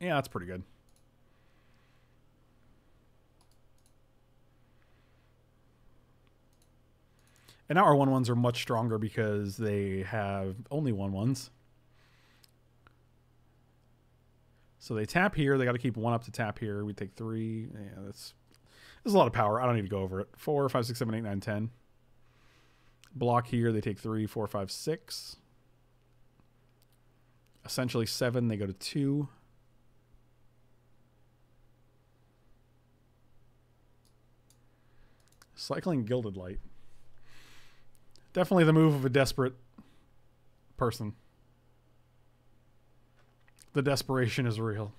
Yeah, that's pretty good. And now our 1/1s are much stronger because they have only 1/1s. So they tap here. They got to keep 1 up to tap here. We take 3. Yeah, that's a lot of power. I don't need to go over it. 4, 5, 6, 7, 8, 9, 10. Block here. They take 3, 4, 5, 6. Essentially 7. They go to 2. Cycling Gilded Light. Definitely the move of a desperate person. The desperation is real.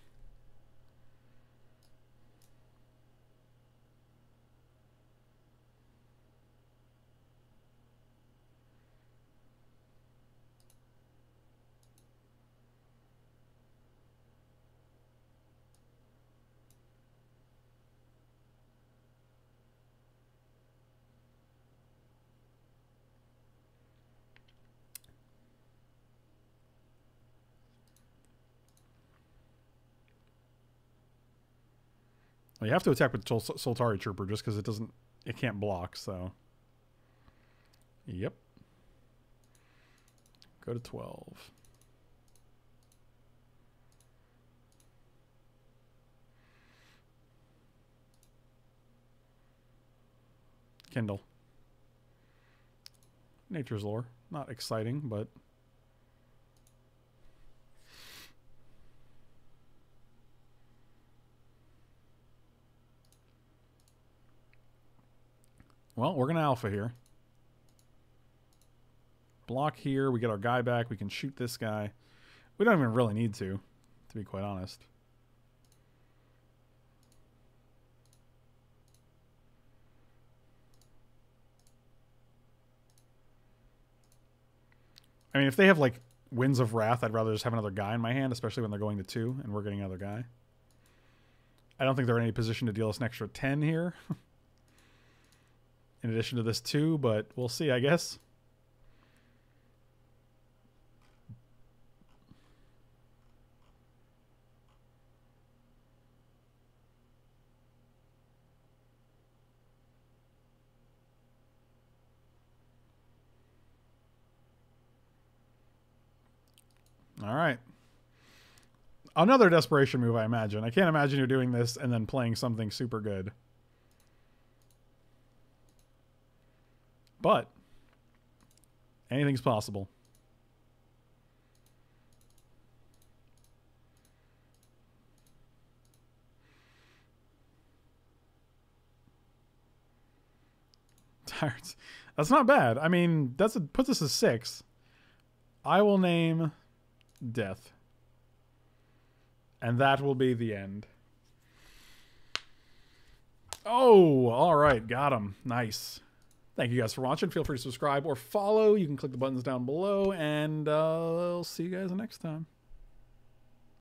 Well, you have to attack with Soltari Trooper just because it can't block, so. Yep. Go to 12. Kindle. Nature's Lore. Not exciting, but... Well, we're going to alpha here. Block here. We get our guy back. We can shoot this guy. We don't even really need to be quite honest. I mean, if they have, like, Winds of Wrath, I'd rather just have another guy in my hand, especially when they're going to 2 and we're getting another guy. I don't think they're in any position to deal us an extra 10 here. In addition to this 2, but we'll see, I guess. All right. Another desperation move, I imagine. I can't imagine you're doing this and then playing something super good. But anything's possible. Tyrants. That's not bad. I mean, puts us as 6. I will name Death. And that will be the end. Oh, all right. Got him. Nice. Thank you guys for watching. Feel free to subscribe or follow. You can click the buttons down below, and I'll see you guys next time.